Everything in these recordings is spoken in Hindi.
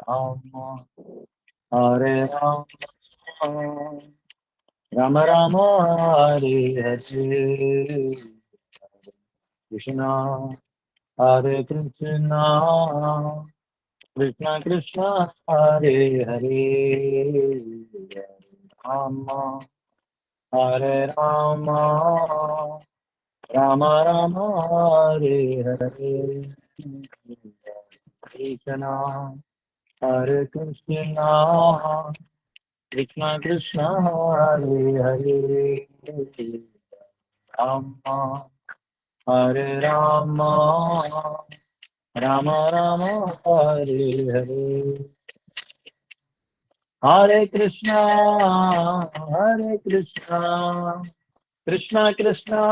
हरे राम राम राम हरे हरे कृष्णा हरे कृष्णा कृष्णा कृष्णा हरे हरे राम हरे राम राम राम हरे हरे कृष्णा हरे कृष्णा कृष्णा कृष्णा हरे हरे राम हरे राम राम राम हरे हरे हरे कृष्णा कृष्णा कृष्णा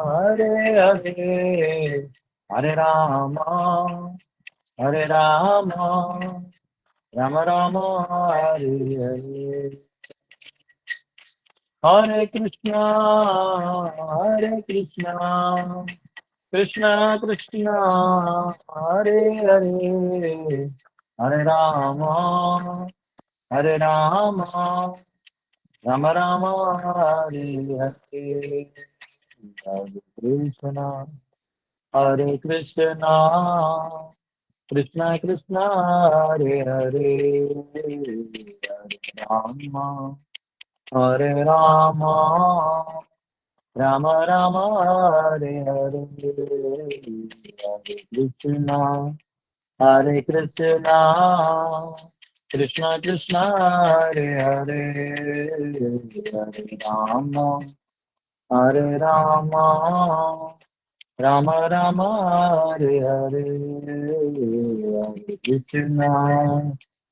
हरे हरे हरे राम राम राम हरे हरे हरे कृष्णा कृष्णा कृष्णा हरे हरे हरे राम राम राम हरे हरे हरे कृष्णा कृष्णा कृष्णा हरे हरे हरे राम राम राम हरे हरे हरे कृष्णा कृष्णा कृष्णा हरे हरे हरे राम राम राम हरे हरे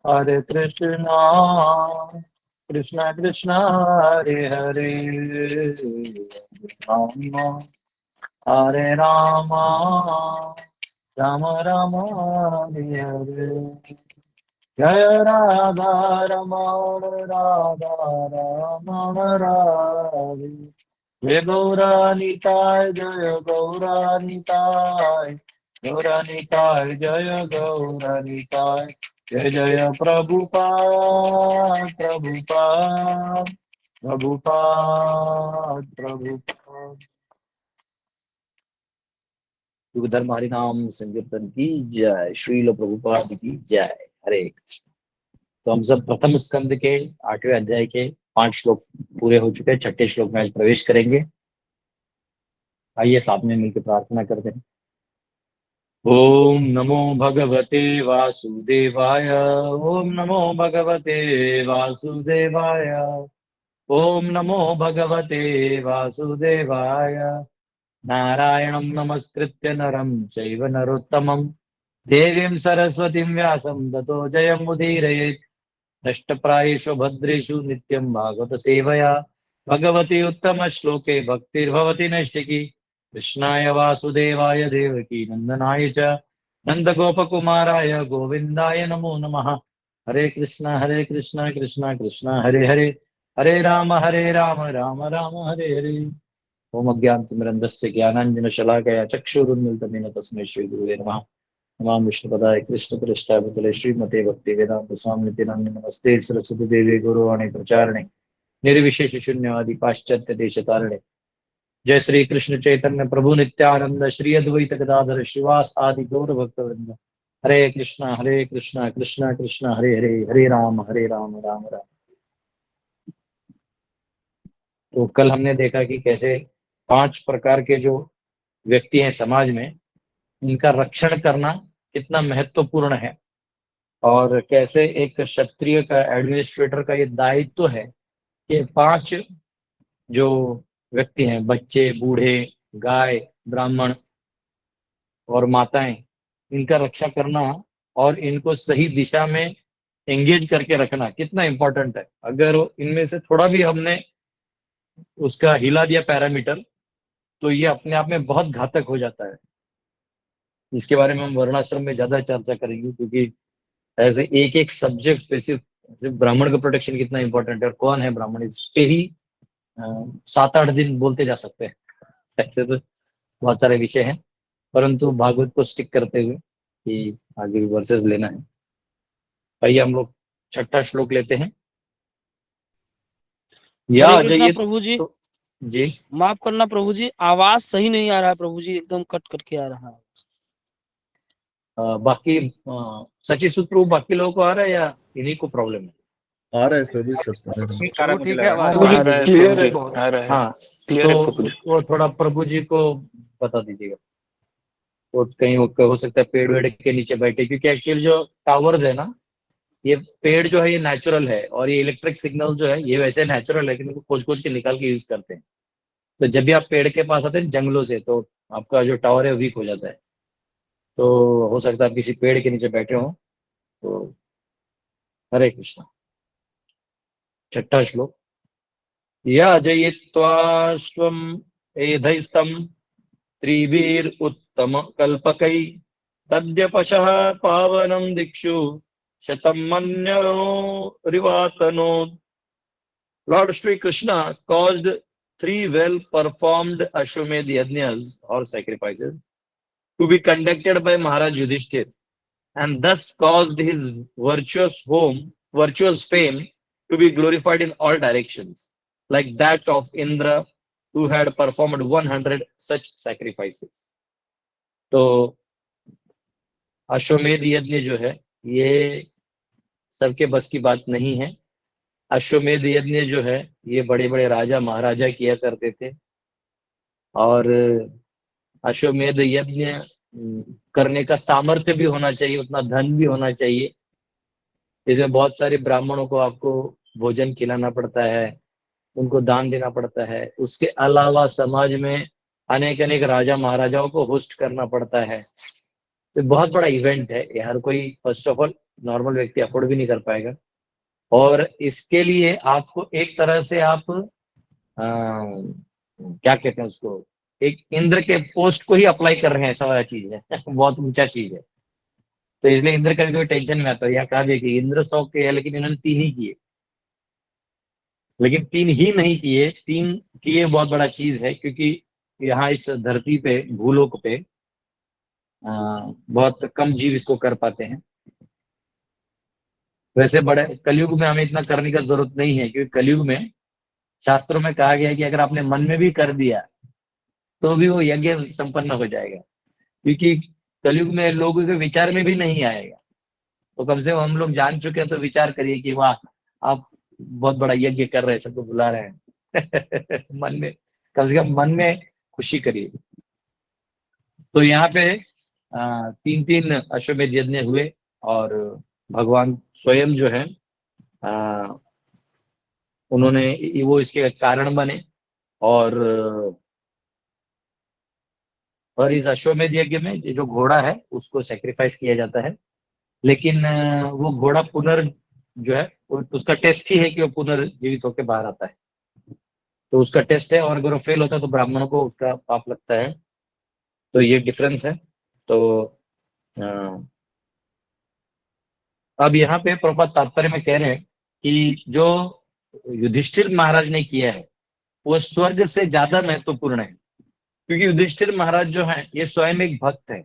हरे कृष्णा कृष्णा कृष्णा हरे हरे हरे राम राम राम हरे हरे जय राधा रमण राधा रमण राधे जय गौरानिताय जय गौरानिताय गौरानिताय जय गौरानिताय जय जय प्रभुपाद प्रभुपाद प्रभुपाद प्रभुपाद। युग धर्म हरिनाम संकीर्तन की जय, श्रील प्रभुपाद की जय। हरे कृष्ण। तो हम सब प्रथम स्कंद के 8वें अध्याय के 5 श्लोक पूरे हो चुके हैं। 6ठे श्लोक में आज प्रवेश करेंगे। आइए साथ में मिलकर प्रार्थना करते हैं। ओम नमो भगवते वासुदेवाय। ओम नमो भगवते वासुदेवाय। ओम नमो भगवते वासुदेवाय। नारायणं नमस्कृत्य नरं चैव नरोत्तमं देवीं सरस्वतीं व्यासं ततो जयमुदीरयेत्। नष्टप्रायेषु भद्रेषु नित्यं भागवत सेवया भगवती उत्तम श्लोके भक्तिर्भवति नैष्टिकी। कृष्णाय वासुदेवाय देवकी नंदनाय च नंदगोपकुमाराय गोविन्दाय नमो नमः। हरे कृष्णा कृष्णा कृष्णा हरे हरे हरे राम राम राम हरे हरे। ओम अज्ञानतिमिरन्धस्य ज्ञानाञ्जनशलाकया चक्षुरुन्मिलितं तस्मै श्रीगुरुवे नमः। नमामि विष्णुपदाय कृष्णपृष्ठाय भूतले श्रीमते भक्तिवेदान्त स्वामिनिति नाम्नि नमस्ते सरस्वती देवी गौरवाणी प्रचारिणे निर्विशेष शून्यवादी पाश्चात्य देशतारिणे। जय श्री कृष्ण चैतन्य प्रभु नित्यानंद श्री अद्वैत गदाधर श्रीवास आदि गौर भक्तवृंद। हरे कृष्णा कृष्णा कृष्णा हरे हरे हरे राम राम राम। तो कल हमने देखा कि कैसे 5 प्रकार के जो व्यक्ति हैं समाज में, इनका रक्षण करना कितना महत्वपूर्ण है और कैसे एक क्षत्रिय का, एडमिनिस्ट्रेटर का ये दायित्व है कि 5 जो व्यक्ति हैं, बच्चे, बूढ़े, गाय, ब्राह्मण और माताएं, इनका रक्षा करना और इनको सही दिशा में एंगेज करके रखना कितना इंपॉर्टेंट है। अगर इनमें से थोड़ा भी हमने उसका हिला दिया पैरामीटर, तो ये अपने आप में बहुत घातक हो जाता है। इसके बारे में हम वर्णाश्रम में ज्यादा चर्चा करेंगे, क्योंकि ऐसे एक एक सब्जेक्ट पे सिर्फ ब्राह्मण का प्रोटेक्शन कितना इंपॉर्टेंट है और कौन है ब्राह्मण, इस पे ही 7-8 दिन बोलते जा सकते हैं। ऐसे तो बहुत सारे विषय हैं, परंतु भागवत को स्टिक करते हुए कि आगे भी वर्सेस लेना है। आइए हम लोग छठा श्लोक लेते हैं। या हरे आ कृष्णा जाइए प्रभु जी। तो जी। माफ करना प्रभु जी, आवाज सही नहीं आ रहा है प्रभु जी, एकदम कट कट के आ रहा है। बाकी सचिव सूत्र बाकी लोगों को आ रहा है या इन्हीं को प्रॉब्लम है? आ रहा है प्रभु जी, सब आ रहा है। प्रभु ठीक है, आवाज हाँ, आ रहा है, क्लियर है, बहुत आ रहा है, हाँ, क्लियर है तो प्रभु जी। उसको थोड़ा प्रभु जी को बता दीजिएगा। वो कहीं हो सकता है पेड़ वेड़ के नीचे बैठे, क्योंकि एक्चुअली जो टावर्स है ना, ये पेड़ जो है ये नेचुरल है, और ये इलेक्ट्रिक सिग्नल जो है ये वैसे नेचुरल है, लेकिन इनको खोज खोज के निकाल के यूज करते हैं। तो जब भी आप पेड़ के पास आते हैं जंगलों से, तो आपका जो टावर है वीक हो जाता है। तो हो सकता है आप किसी पेड़ के नीचे बैठे हो। तो हरे कृष्णा। छठा श्लोक। या जयित्वाश्वम् एधैस्तम् त्रिभिर उत्तम कल्पकै तद्यपशः पावनं दिक्षु शतं मन्यो रिवातनो। Lord Sri Krishna caused 3 well-performed Ashwamedh yajnas or sacrifices to be conducted by Maharaj Yudhishthir, and thus caused his virtuous fame to be glorified in all directions, like that of Indra, who had performed 100 such sacrifices. तो अश्वमेध यज्ञ जो है ये सबके बस की बात नहीं है। अश्वमेध यज्ञ जो है ये बड़े बड़े राजा महाराजा किया करते थे, और अश्वमेध यज्ञ करने का सामर्थ्य भी होना चाहिए, उतना धन भी होना चाहिए। इसमें बहुत सारे ब्राह्मणों को आपको भोजन खिलाना पड़ता है, उनको दान देना पड़ता है। उसके अलावा समाज में अनेक अनेक राजा महाराजाओं को होस्ट करना पड़ता है। तो बहुत बड़ा इवेंट है, ये हर कोई फर्स्ट ऑफ ऑल नॉर्मल व्यक्ति अफोर्ड भी नहीं कर पाएगा। और इसके लिए आपको एक तरह से आप क्या कहते हैं उसको, एक इंद्र के पोस्ट को ही अप्लाई कर रहे हैं, ऐसा वाला चीज है। बहुत ऊंचा चीज है। तो इसलिए इंद्र का भी कोई टेंशन में आता है। यहाँ कहा गया कि इंद्र 100 के है, लेकिन इन्होंने 3 ही किए। लेकिन 3 ही नहीं किए, 3 किए बहुत बड़ा चीज है, क्योंकि यहाँ इस धरती पे, भूलोक पे बहुत कम जीव इसको कर पाते हैं। वैसे बड़े कलयुग में हमें इतना करने का जरूरत नहीं है, क्योंकि कलयुग में शास्त्रों में कहा गया है कि अगर आपने मन में भी कर दिया तो भी वो यज्ञ संपन्न हो जाएगा, क्योंकि कलयुग में लोगों के विचार में भी नहीं आएगा। तो कम से कम हम लोग जान चुके हैं, तो विचार करिए कि वाह, आप बहुत बड़ा यज्ञ कर रहे हैं, सबको बुला रहे हैं। मन में, कम से कम मन में खुशी करिए। तो यहाँ पे 3 अश्वमेध यज्ञ हुए, और भगवान स्वयं जो है उन्होंने, वो इसके कारण बने। और इस अश्वमेध यज्ञ में ये जो घोड़ा है उसको सेक्रीफाइस किया जाता है। लेकिन वो घोड़ा जो है उसका टेस्ट ही है कि वो पुनर्जीवित होकर बाहर आता है। तो उसका टेस्ट है, और अगर वो फेल होता है तो ब्राह्मणों को उसका पाप लगता है। तो ये डिफरेंस है। तो अब यहाँ पे प्रभुपाद तात्पर्य में कह रहे हैं कि जो युधिष्ठिर महाराज ने किया है वो स्वर्ग से ज्यादा महत्वपूर्ण है, क्योंकि युधिष्ठिर महाराज जो है ये स्वयं एक भक्त है।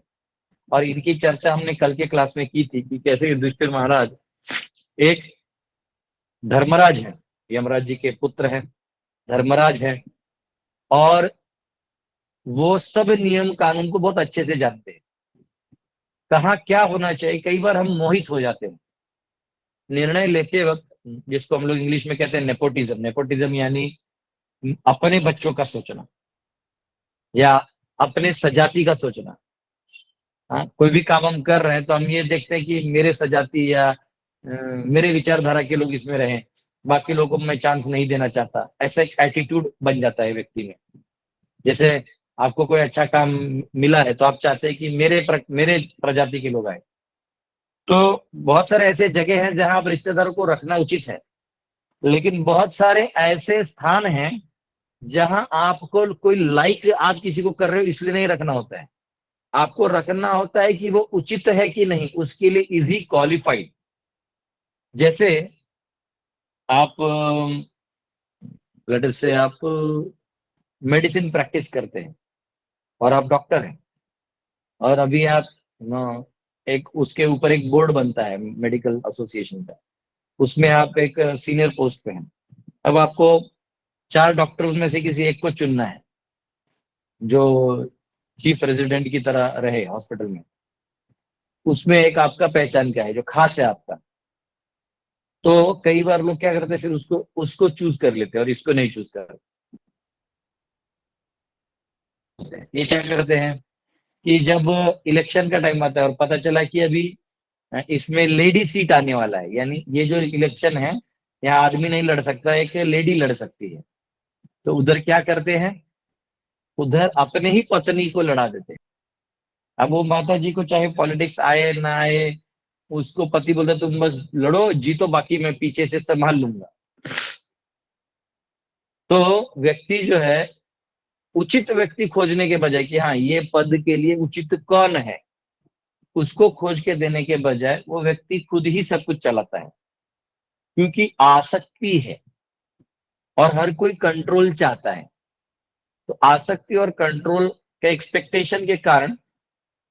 और इनकी चर्चा हमने कल के क्लास में की थी कि कैसे युधिष्ठिर महाराज एक धर्मराज है, यमराज जी के पुत्र हैं, धर्मराज है, और वो सब नियम कानून को बहुत अच्छे से जानते हैं, कहाँ क्या होना चाहिए। कई बार हम मोहित हो जाते हैं निर्णय लेते वक्त, जिसको हम लोग इंग्लिश में कहते हैं नेपोटिज्म। नेपोटिज्म यानी अपने बच्चों का सोचना या अपने सजाती का सोचना। हाँ, कोई भी काम हम कर रहे हैं तो हम ये देखते हैं कि मेरे सजाती या मेरे विचारधारा के लोग इसमें रहें, बाकी लोगों को मैं चांस नहीं देना चाहता। ऐसा एक एटीट्यूड बन जाता है व्यक्ति में। जैसे आपको कोई अच्छा काम मिला है तो आप चाहते हैं कि मेरे प्रजाति के लोग आए। तो बहुत सारे ऐसे जगह हैं जहां आप रिश्तेदारों को रखना उचित है, लेकिन बहुत सारे ऐसे स्थान हैं जहां आपको कोई लाइक आप किसी को कर रहे हो इसलिए नहीं रखना होता है। आपको रखना होता है कि वो उचित है कि नहीं, उसके लिए इज ही क्वालिफाइड। जैसे आप लेट अस से आप मेडिसिन प्रैक्टिस करते हैं और आप डॉक्टर हैं, और अभी आप एक उसके ऊपर एक बोर्ड बनता है मेडिकल एसोसिएशन का, उसमें आप एक सीनियर पोस्ट पे हैं। अब आपको 4 डॉक्टर्स में से किसी एक को चुनना है जो चीफ रेजिडेंट की तरह रहे हॉस्पिटल में। उसमें एक आपका पहचान क्या है जो खास है आपका। तो कई बार लोग क्या करते हैं, फिर उसको उसको चूज कर लेते हैं और इसको नहीं चूज करते। ये क्या करते हैं कि जब इलेक्शन का टाइम आता है और पता चला कि अभी इसमें लेडी सीट आने वाला है, यानी ये जो इलेक्शन है यहाँ आदमी नहीं लड़ सकता, एक लेडी लड़ सकती है, तो उधर क्या करते हैं, उधर अपने ही पत्नी को लड़ा देते हैं। अब वो माता जी को चाहे पॉलिटिक्स आए ना आए, उसको पति बोलते तुम बस लड़ो जीतो, बाकी मैं पीछे से संभाल लूंगा। तो व्यक्ति जो है उचित व्यक्ति खोजने के बजाय कि हाँ ये पद के लिए उचित कौन है, उसको खोज के देने के बजाय वो व्यक्ति खुद ही सब कुछ चलाता है, क्योंकि आसक्ति है और हर कोई कंट्रोल चाहता है। तो आसक्ति और कंट्रोल के एक्सपेक्टेशन के कारण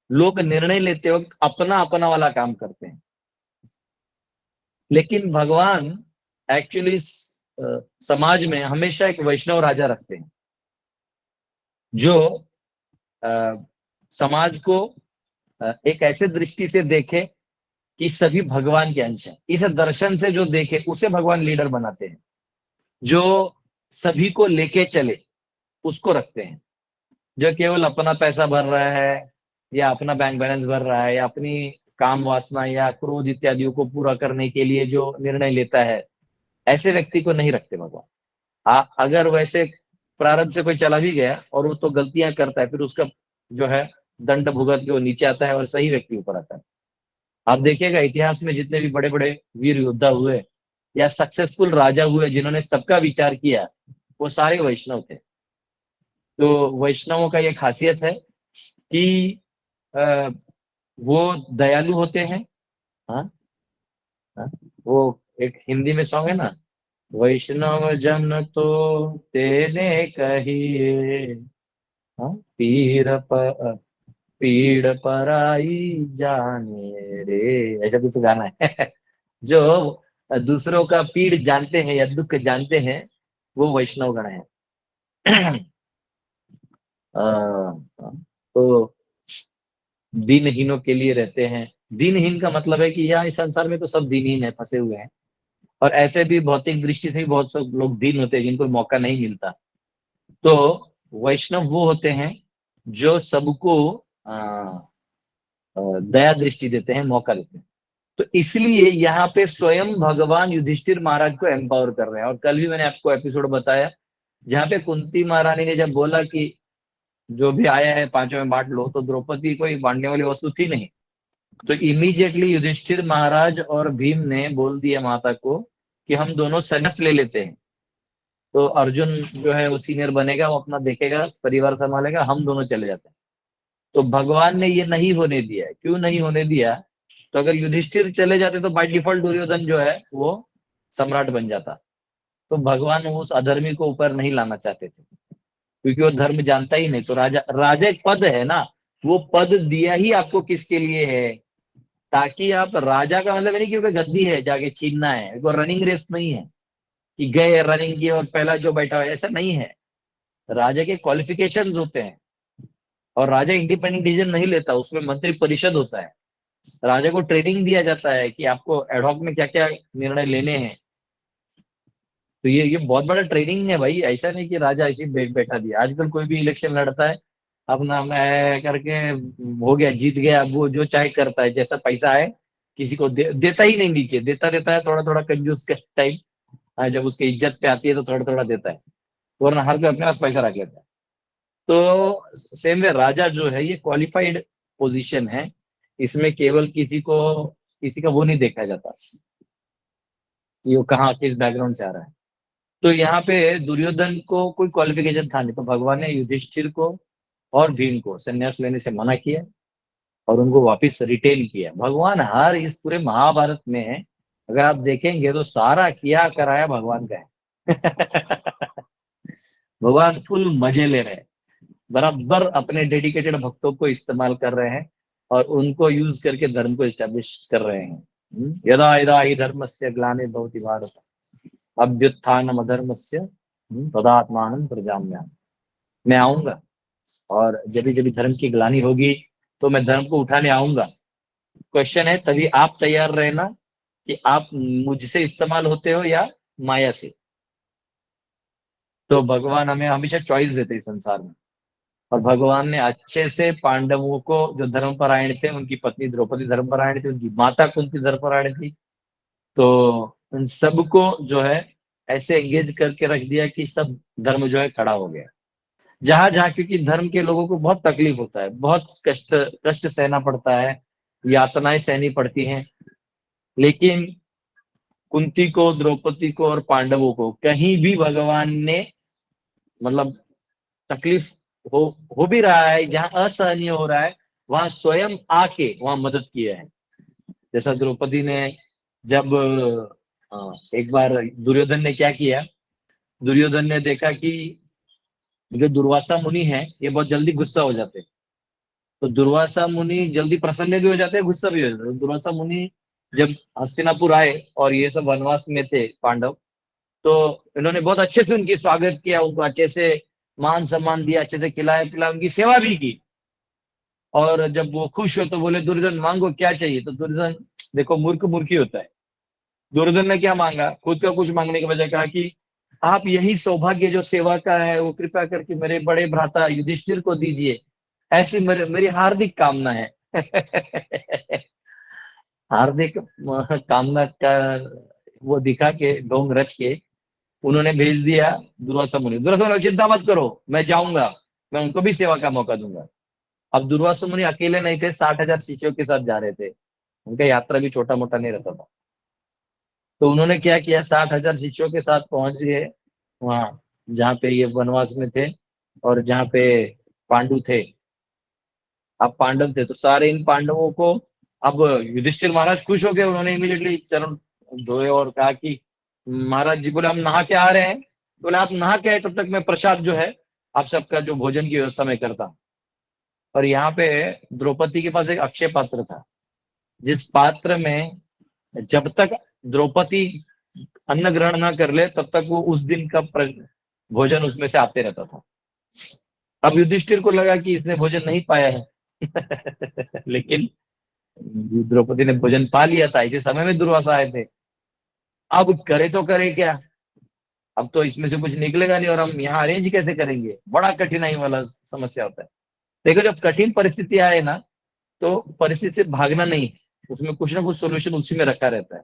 लोग निर्णय लेते वक्त अपना अपना वाला काम करते हैं। लेकिन भगवान एक्चुअली समाज में हमेशा एक वैष्णव राजा रखते हैं जो समाज को एक ऐसे दृष्टि से देखे कि सभी भगवान के अंश हैं। इस दर्शन से जो देखे उसे भगवान लीडर बनाते हैं। जो सभी को लेके चले उसको रखते हैं। जो केवल अपना पैसा भर रहा है या अपना बैंक बैलेंस भर रहा है या अपनी काम वासना या क्रोध इत्यादियों को पूरा करने के लिए जो निर्णय लेता है, ऐसे व्यक्ति को नहीं रखते भगवान। अगर वैसे प्रारब्ध से कोई चला भी गया और वो तो गलतियां करता है, फिर उसका जो है दंड भुगत के वो नीचे आता है और सही व्यक्ति ऊपर आता है। आप देखिएगा इतिहास में जितने भी बड़े बड़े वीर योद्धा हुए या सक्सेसफुल राजा हुए जिन्होंने सबका विचार किया, वो सारे वैष्णव थे। तो वैष्णवों का ये खासियत है कि वो दयालु होते हैं। हाँ, हाँ, वो एक हिंदी में सॉन्ग है ना, वैष्णव जन तो तेने कहिए, हाँ, पीड़ पराई जाने रे, ऐसा कुछ गाना है। जो दूसरों का पीड़ जानते हैं या दुख जानते हैं, वो वैष्णव गण है। तो दीनहीनों के लिए रहते हैं। दीनहीन का मतलब है कि यहाँ इस संसार में तो सब दीनहीन है, फंसे हुए हैं। और ऐसे भी भौतिक दृष्टि से भी बहुत से लोग दीन होते हैं जिनको मौका नहीं मिलता। तो वैष्णव वो होते हैं जो सबको दया दृष्टि देते हैं, मौका देते हैं। तो इसलिए यहाँ पे स्वयं भगवान युधिष्ठिर महाराज को एम्पावर कर रहे हैं। और कल भी मैंने आपको एपिसोड बताया जहाँ पे कुंती महारानी ने जब बोला कि जो भी आया है पांचों में बांट लो, तो द्रौपदी कोई बांटने वाली वस्तु थी नहीं। तो इमीडिएटली युधिष्ठिर महाराज और भीम ने बोल दिया माता को कि हम दोनों संन्यास ले लेते हैं। तो अर्जुन जो है वो सीनियर बनेगा, वो अपना देखेगा, परिवार संभालेगा, हम दोनों चले जाते हैं। तो भगवान ने ये नहीं होने दिया। क्यों नहीं होने दिया? तो अगर युधिष्ठिर चले जाते तो बाय डिफॉल्ट दुर्योधन जो है वो सम्राट बन जाता। तो भगवान उस अधर्मी को ऊपर नहीं लाना चाहते थे, क्योंकि वो धर्म जानता ही नहीं। तो राजा एक पद है ना, वो पद दिया ही आपको किसके लिए है? ताकि आप राजा का मतलब नहीं क्योंकि गद्दी है जाके छीनना है, वो रनिंग रेस नहीं है कि गए रनिंग की और पहला जो बैठा है, ऐसा नहीं है। राजा के क्वालिफिकेशंस होते हैं और राजा इंडिपेंडेंट डिसीजन नहीं लेता, उसमें मंत्री परिषद होता है। राजा को ट्रेनिंग दिया जाता है कि आपको एडहॉक में क्या क्या निर्णय लेने हैं। तो ये बहुत बड़ा ट्रेनिंग है भाई। ऐसा नहीं कि राजा ऐसे बैठा दिया। आजकल कोई भी इलेक्शन लड़ता है अपना मैं करके हो गया, जीत गया, वो जो चाहे करता है, जैसा पैसा है किसी को देता ही नहीं, नीचे देता है थोड़ा थोड़ा कंजूस के टाइम। जब उसकी इज्जत पे आती है तो थोड़ा थोड़ा देता है, वरना हर कोई अपने पास पैसा रख लेता है। तो सेम वे राजा जो है ये क्वालिफाइड पोजीशन है। इसमें केवल किसी का वो नहीं देखा जाता कि वो कहाँ किस बैकग्राउंड से आ रहा है। तो यहाँ पे दुर्योधन को कोई क्वालिफिकेशन था नहीं, तो भगवान ने युधिष्ठिर को और भीम को संन्यास लेने से मना किया और उनको वापस रिटेन किया। भगवान हर इस पूरे महाभारत में अगर आप देखेंगे तो सारा किया कराया भगवान का है। भगवान फुल मजे ले रहे हैं, बराबर अपने डेडिकेटेड भक्तों को इस्तेमाल कर रहे हैं और उनको यूज करके धर्म को एस्टेब्लिश कर रहे हैं। यदा यदा हि धर्मस्य ग्लानिर्भवति भवति भारत अभ्युत्थानम् अधर्मस्य तदात्मानं प्रजाम्यहम्। मैं आऊंगा और जब जब धर्म की ग्लानि होगी तो मैं धर्म को उठाने आऊंगा। क्वेश्चन है तभी आप तैयार रहना कि आप मुझसे इस्तेमाल होते हो या माया से। तो भगवान हमें हमेशा चॉइस देते हैं संसार में, और भगवान ने अच्छे से पांडवों को, जो धर्मपरायण थे, उनकी पत्नी द्रौपदी धर्मपरायण थी, उनकी माता कुंती धर्मपरायण थी, तो उन सबको जो है ऐसे एंगेज करके रख दिया कि सब धर्म जो है खड़ा हो गया। जहां जहां, क्योंकि धर्म के लोगों को बहुत तकलीफ होता है, बहुत कष्ट सहना पड़ता है, यातनाएं सहनी पड़ती हैं, लेकिन कुंती को, द्रौपदी को और पांडवों को कहीं भी भगवान ने, मतलब तकलीफ हो भी रहा है, जहां असहनीय हो रहा है, वहां स्वयं आके वहां मदद किया है। जैसा द्रौपदी ने जब एक बार दुर्योधन ने क्या किया, दुर्योधन ने देखा कि जो दुर्वासा मुनि है ये बहुत जल्दी गुस्सा हो जाते हैं, तो दुर्वासा मुनि जल्दी प्रसन्न भी हो जाते हैं, गुस्सा भी हो जाते हैं। दुर्वासा मुनि जब हस्तिनापुर आए और ये सब वनवास में थे पांडव, तो इन्होंने बहुत अच्छे से उनकी स्वागत किया, उनको अच्छे से मान सम्मान दिया, अच्छे से खिलाया पिलाया, उनकी सेवा भी की। और जब वो खुश हो तो बोले दुर्योधन मांगो क्या चाहिए। तो दुर्योधन देखो मूर्ख मूर्ख ही होता है, दुर्योधन ने क्या मांगा, खुद का कुछ मांगने के बजाय कहा कि आप यही सौभाग्य जो सेवा का है वो कृपया करके मेरे बड़े भ्राता युधिष्ठिर को दीजिए, ऐसी मेरी हार्दिक कामना है। हार्दिक कामना का वो दिखा के, ढोंग रच के उन्होंने भेज दिया दुर्वासा मुनि। दुर्वासा मुनि चिंता मत करो, मैं जाऊंगा, मैं उनको भी सेवा का मौका दूंगा। अब दुर्वासा मुनि अकेले नहीं थे, 60,000 शिष्यों के साथ जा रहे थे, उनका यात्रा भी छोटा मोटा नहीं रहता था। तो उन्होंने क्या किया, 60,000 शिष्यों के साथ पहुंच गए वहां जहाँ पे ये वनवास में थे और जहाँ पे पांडु थे। अब पांडव थे तो सारे इन पांडवों को, अब युधिष्ठिर महाराज खुश हो गए, उन्होंने इमीडिएटली चरण धोए और कहा कि महाराज जी, बोले हम नहा के आ रहे हैं। बोले आप नहा के आए तब तक मैं प्रसाद जो है आप सबका जो भोजन की व्यवस्था मैं करता हूँ। और यहाँ पे द्रौपदी के पास एक अक्षय पात्र था, जिस पात्र में जब तक द्रौपदी अन्न ग्रहण ना कर ले तब तक वो उस दिन का भोजन उसमें से आते रहता था। अब युधिष्ठिर को लगा कि इसने भोजन नहीं पाया है। लेकिन द्रौपदी ने भोजन पा लिया था, इसी समय में दुर्वासा आए थे। अब करे तो करे क्या, अब तो इसमें से कुछ निकलेगा नहीं, और हम यहाँ अरेंज कैसे करेंगे, बड़ा कठिनाई वाला समस्या होता है। देखो जब कठिन परिस्थिति आए ना, तो परिस्थिति से भागना नहीं, उसमें कुछ ना कुछ सोल्यूशन उसी में रखा रहता है।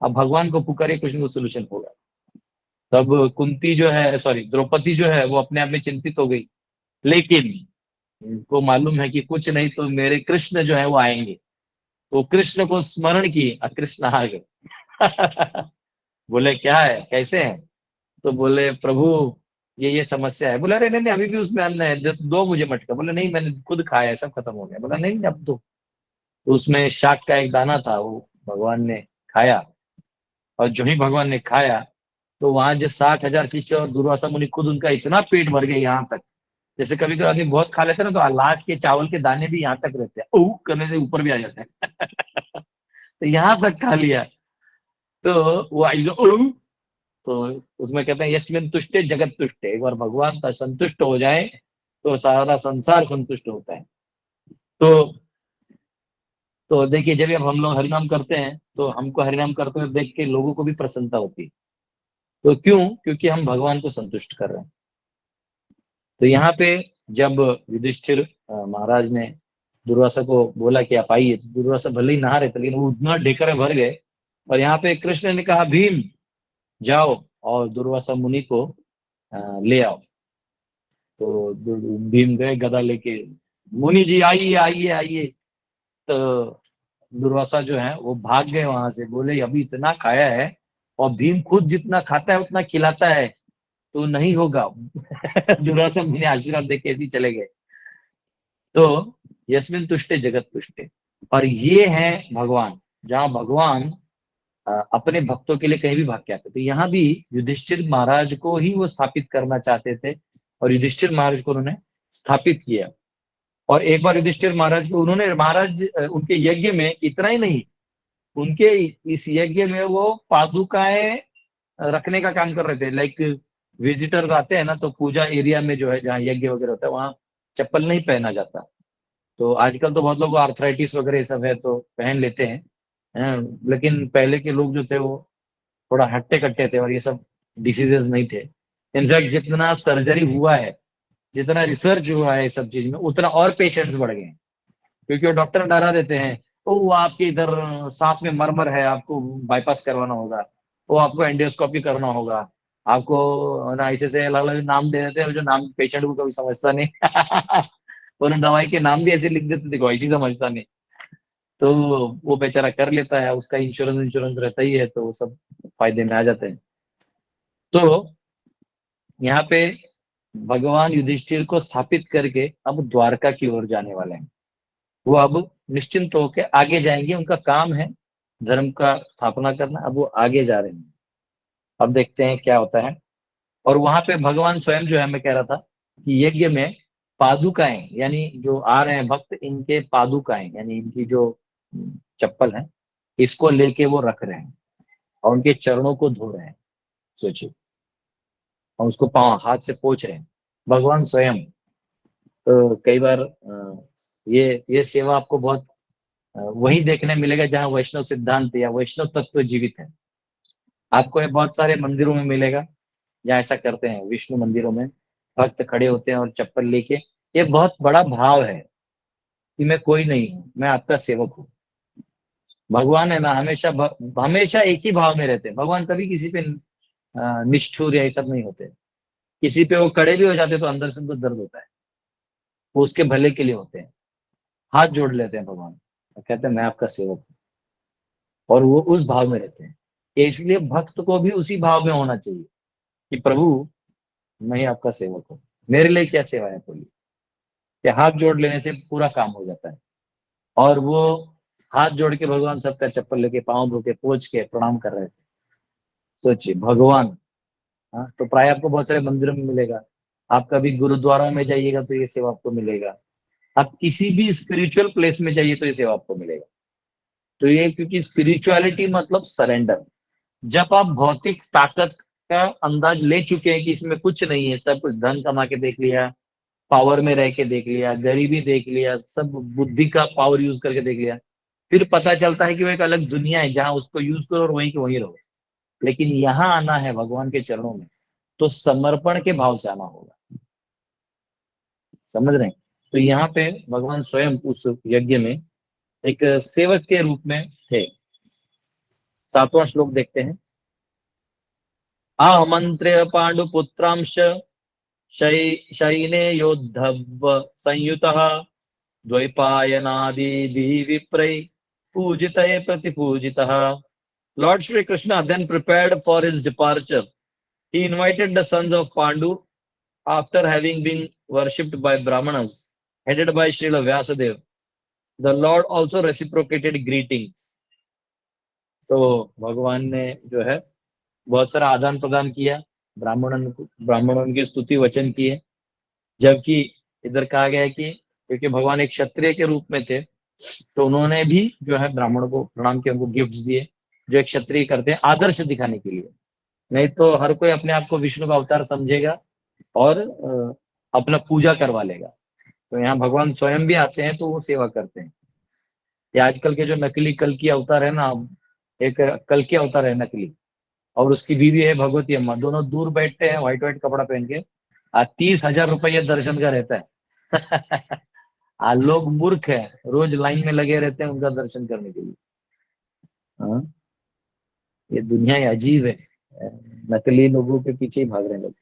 अब भगवान को पुकारे, कुछ ना कुछ सोल्यूशन होगा। तब कुंती जो है, सॉरी द्रौपदी जो है, वो अपने आप में चिंतित हो गई, लेकिन उनको मालूम है कि कुछ नहीं तो मेरे कृष्ण जो है वो आएंगे। तो कृष्ण को स्मरण की, कृष्ण आ गए। बोले क्या है, कैसे है। तो बोले प्रभु ये समस्या है। बोले अरे नहीं नहीं, अभी भी उसमें अन्न है, दो मुझे मटका। बोले नहीं मैंने खुद खाया है, सब खत्म हो गया। बोला नहीं अब तो उसमें शाक का एक दाना था, वो भगवान ने खाया, और जो ही भगवान ने खाया तो वहां जो 60,000 शिष्य और दुर्वासा मुनि खुद, उनका इतना पेट भर गया यहाँ तक, जैसे कभी कभी आदमी बहुत खा लेते हैं ना, तो लास्ट के चावल के दाने भी यहाँ तक रहते हैं, ऊ करने से ऊपर भी आ जाते हैं। तो यहाँ तक खा लिया। तो वो तो उसमें कहते हैं यस्मिन तुष्टे जगत तुष्टे, एक बार भगवान का संतुष्ट हो जाए तो सारा संसार संतुष्ट होता है। तो देखिए जब हम लोग हरिनाम करते हैं तो हमको हरिनाम करते हुए देख के लोगों को भी प्रसन्नता होती है। तो क्यों, क्योंकि हम भगवान को संतुष्ट कर रहे हैं। तो यहाँ पे जब युधिष्ठिर महाराज ने दुर्वासा को बोला कि आप आइए, तो दुर्वासा भले ही नहा रहे थे लेकिन वो उतना ढेकर भर गए। और यहाँ पे कृष्ण ने कहा भीम जाओ और दुर्वासा मुनि को ले आओ। तो भीम गए गदा लेके, मुनि जी आइए आइए आइए। तो दुर्वासा जो है वो भाग गए वहां से, बोले अभी इतना खाया है, और भीम खुद जितना खाता है उतना खिलाता है, तो नहीं होगा। दुर्वासा मुनि आशीर्वाद देके ऐसे ही चले गए। तो यस्मिन तुष्टे जगत तुष्टे, और ये है भगवान, जहाँ भगवान अपने भक्तों के लिए कहीं भी भाग के आते। तो यहाँ भी युधिष्ठिर महाराज को ही वो स्थापित करना चाहते थे, और युधिष्ठिर महाराज को उन्होंने स्थापित किया। और एक बार युधिष्ठिर महाराज को उन्होंने महाराज उनके यज्ञ में इतना ही नहीं, उनके इस यज्ञ में वो पादुकाएं रखने का काम कर रहे थे। लाइक विजिटर्स आते हैं ना, तो पूजा एरिया में जो है जहाँ यज्ञ वगैरह होता है वहां चप्पल नहीं पहना जाता। तो आजकल तो बहुत लोगों को आर्थराइटिस वगैरह ये सब है तो पहन लेते हैं, लेकिन पहले के लोग जो थे वो थोड़ा हट्टे कट्टे थे और ये सब डिसीजेस नहीं थे। इनफैक्ट जितना सर्जरी हुआ है, जितना रिसर्च हुआ है इस सब चीज में, उतना और पेशेंट्स बढ़ गए हैं। क्योंकि वो डॉक्टर डरा देते हैं, तो वो आपके इधर सांस में मरमर है, आपको बाईपास करवाना होगा, वो आपको एंडोस्कोपी करना होगा, आपको ना ऐसे अलग अलग नाम दे देते हैं जो नाम पेशेंट को कभी समझता नहीं। उन्हें दवाई के नाम भी ऐसे लिख देते, देखो ऐसी समझता नहीं। तो वो बेचारा कर लेता है, उसका इंश्योरेंस रहता ही है, तो वो सब फायदे में आ जाते हैं। तो यहाँ पे भगवान युधिष्ठिर को स्थापित करके अब द्वारका की ओर जाने वाले हैं। वो अब निश्चिंत होकर आगे जाएंगे, उनका काम है धर्म का स्थापना करना। अब वो आगे जा रहे हैं, अब देखते हैं क्या होता है। और वहां पे भगवान स्वयं जो है, मैं कह रहा था कि यज्ञ में पादुकाएं, यानी जो आ रहे हैं भक्त, इनके पादुकाएं यानी इनकी जो चप्पल है, इसको लेके वो रख रहे हैं और उनके चरणों को धो रहे हैं, सोचिए, और उसको पाँव हाथ से पोंछ रहे हैं भगवान स्वयं। तो कई बार ये सेवा आपको बहुत वही देखने मिलेगा जहाँ वैष्णव सिद्धांत या वैष्णव तत्व जीवित है। आपको ये बहुत सारे मंदिरों में मिलेगा जहाँ ऐसा करते हैं। विष्णु मंदिरों में भक्त खड़े होते हैं और चप्पल लेके, ये बहुत बड़ा भाव है कि मैं कोई नहीं हूँ, मैं आपका सेवक हूँ। भगवान है ना, हमेशा एक ही भाव में रहते हैं भगवान। कभी किसी पे निष्ठुर या ये सब नहीं होते। किसी पे वो कड़े भी हो जाते तो अंदर से उनको दर्द होता है, वो उसके भले के लिए होते हैं। हाथ जोड़ लेते हैं भगवान और कहते हैं मैं आपका सेवक हूँ, और वो उस भाव में रहते हैं। इसलिए भक्त को भी उसी भाव में होना चाहिए कि प्रभु मैं ही आपका सेवक हूँ, मेरे लिए क्या सेवा है बोलिए। कि हाथ जोड़ लेने से पूरा काम हो जाता है। और वो हाथ जोड़ के भगवान सबका चप्पल लेके पाँव धो के पोंछ के प्रणाम कर रहे थे। सोचिए भगवान। हाँ, तो प्राय आपको बहुत सारे मंदिरों में मिलेगा। आप कभी गुरुद्वारा में जाइएगा तो ये सेवा आपको मिलेगा। आप किसी भी स्पिरिचुअल प्लेस में जाइए तो ये सेवा आपको मिलेगा। तो ये क्योंकि स्पिरिचुअलिटी मतलब सरेंडर। जब आप भौतिक ताकत का अंदाज ले चुके हैं कि इसमें कुछ नहीं है, सब कुछ धन कमा के देख लिया, पावर में रह के देख लिया, गरीबी देख लिया, सब बुद्धि का पावर यूज करके देख लिया, फिर पता चलता है कि वो एक अलग दुनिया है जहां उसको यूज करो और वहीं के वहीं रहो। लेकिन यहाँ आना है भगवान के चरणों में, तो समर्पण के भाव से आना होगा। समझ रहे हैं? तो यहाँ पे भगवान स्वयं उस यज्ञ में एक सेवक के रूप में थे। 7वां श्लोक देखते हैं। आमंत्र्य पांडुपुत्रांश शयिने योद्धव संयुतः द्वैपायनादिभिः विप्रै पूजितये प्रतिपूजितः। Lord Shri Krishna then prepared for his departure. He invited the sons of Pandu after having been worshipped by Brahmanas, headed by Srila Vyasadeva. The Lord also reciprocated greetings. तो भगवान ने जो है बहुत सारा आदान प्रदान किया, ब्राह्मणों की स्तुति वचन किए। जबकि इधर कहा गया है कि क्योंकि भगवान एक क्षत्रिय के रूप में थे, तो उन्होंने भी जो है ब्राह्मणों को प्रणाम किया, उनको गिफ्ट्स दिए, जो एक क्षत्रिय करते हैं आदर्श दिखाने के लिए। नहीं तो हर कोई अपने आप को विष्णु का अवतार समझेगा और अपना पूजा करवा लेगा। तो यहाँ भगवान स्वयं भी आते हैं तो वो सेवा करते हैं। ये आजकल के जो नकली कल की अवतार है ना, एक कल की अवतार है नकली, और उसकी बीवी है भगवती अम्मा, दोनों दूर बैठते हैं व्हाइट व्हाइट कपड़ा पहन के। 30,000 रुपये दर्शन का रहता है। लोग मूर्ख है, रोज लाइन में लगे रहते हैं उनका दर्शन करने के लिए। हाँ, ये दुनिया ही अजीब है, नकली लोगों के पीछे ही भाग रहे हैं लोग।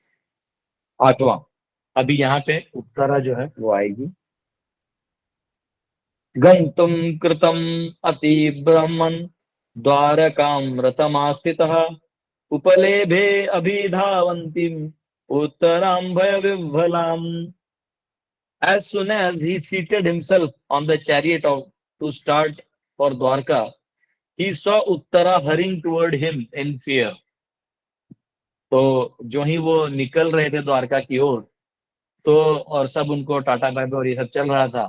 8वां, अभी यहाँ पे उत्तरा जो है वो आएगी। गंतुम कृतम अति ब्रह्मन द्वारकाम रतमास्थितः उपलेभे अभिधावन्तीम उत्तराम भय विह्वलाम। As soon as he seated himself on the chariot to start for Dwarka, he saw Uttara hurrying toward him in fear. तो जो ही वो निकल रहे थे द्वारका की ओर, तो और सब उनको टाटा बाय बाय और ये सब चल रहा था,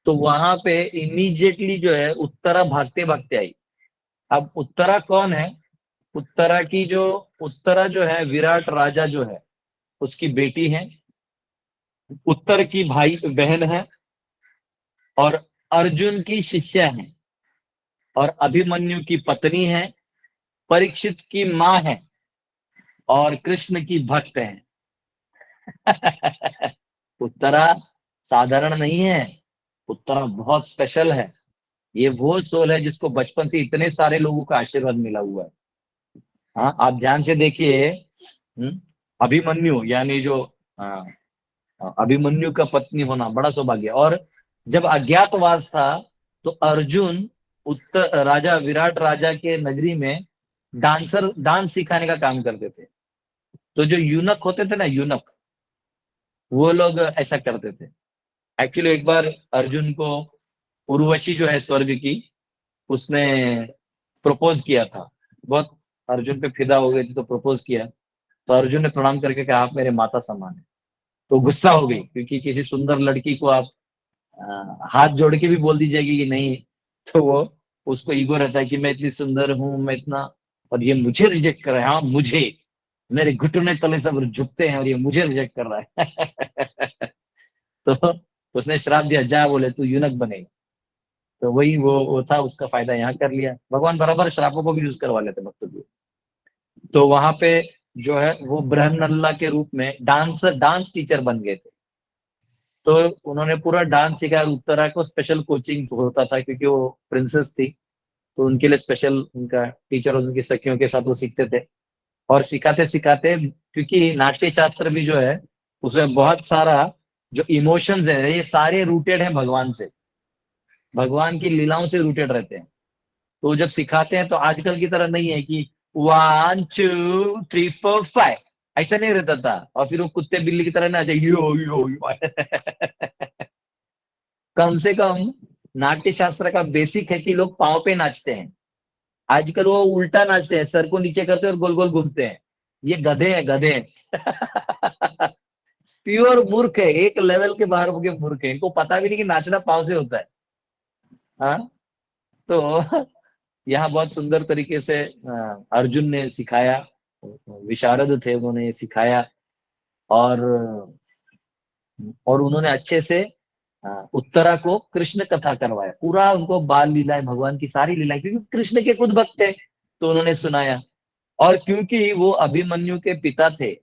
तो वहां पे इमीडिएटली जो है उत्तरा भागते भागते आई। अब उत्तरा कौन है? उत्तरा जो है विराट राजा जो है उसकी बेटी है, उत्तर की भाई बहन है, और अर्जुन की शिष्या है, और अभिमन्यु की पत्नी है, परीक्षित की माँ है, और कृष्ण की भक्त है। उत्तरा साधारण नहीं है, उत्तरा बहुत स्पेशल है। ये वो सोल है जिसको बचपन से इतने सारे लोगों का आशीर्वाद मिला हुआ है। हाँ, आप ध्यान से देखिए। अभिमन्यु यानी जो हाँ, अभिमन्यु का पत्नी होना बड़ा सौभाग्य। और जब अज्ञातवास था तो अर्जुन उत्तर राजा विराट राजा के नगरी में डांस सिखाने का काम करते थे। तो जो यूनक होते थे ना, यूनक, वो लोग ऐसा करते थे। एक्चुअली एक बार अर्जुन को उर्वशी जो है स्वर्ग की, उसने प्रपोज किया था। बहुत अर्जुन पे फिदा हो गई थी तो प्रपोज किया। तो अर्जुन ने प्रणाम करके कहा, आप मेरे माता समान है। तो गुस्सा हो गई, क्योंकि किसी सुंदर लड़की को आप हाथ जोड़ के भी बोल दीजिएगी कि नहीं, तो वो उसको ईगो रहता है कि मैं इतनी सुंदर हूं, मैं इतना, और ये मुझे रिजेक्ट कर रहा है। हाँ मुझे, मेरे घुटने तले सब झुकते हैं और ये मुझे रिजेक्ट कर रहा है। तो उसने श्राप दिया, जा बोले तू यूनक बनेगा। तो वही वो था, उसका फायदा यहाँ कर लिया। भगवान बराबर श्रापों को भी यूज करवा लेते भक्तों को। तो वहां पे जो है वो ब्रह्मनल्ला के रूप में डांस टीचर बन गए थे। तो उन्होंने पूरा डांस सिखाया। उत्तरा को स्पेशल कोचिंग होता था, क्योंकि वो प्रिंसेस थी, तो उनके लिए स्पेशल उनका टीचर और उनकी सखियों के साथ वो सीखते थे। और सिखाते सिखाते, क्योंकि नाट्य शास्त्र भी जो है उसमें बहुत सारा जो इमोशंस है ये सारे रूटेड हैं भगवान से, भगवान की लीलाओं से रूटेड रहते हैं। तो जब सिखाते हैं तो आजकल की तरह नहीं है कि 1 2 3 4 5, ऐसा नहीं रहता था। और फिर वो कुत्ते बिल्ली की तरह ना आ जाए यो। कम से कम नाट्य शास्त्र का बेसिक है कि लोग पाँव पे नाचते हैं। आजकल वो उल्टा नाचते हैं, सर को नीचे करते हैं और गोल गोल घूमते हैं। ये गधे हैं, गधे हैं। प्योर मूर्ख है, एक लेवल के बाहर के मूर्ख है। इनको पता भी नहीं कि नाचना पाँव से होता है। हाँ, तो यहाँ बहुत सुंदर तरीके से अर्जुन ने सिखाया, विशारद थे उन्होंने ये सिखाया। और उन्होंने अच्छे से उत्तरा को कृष्ण कथा करवाया, पूरा उनको बाल लीलाएं, भगवान की सारी लीलाएं, क्योंकि कृष्ण के खुद भक्त थे तो उन्होंने सुनाया। और क्योंकि वो अभिमन्यु के पिता थे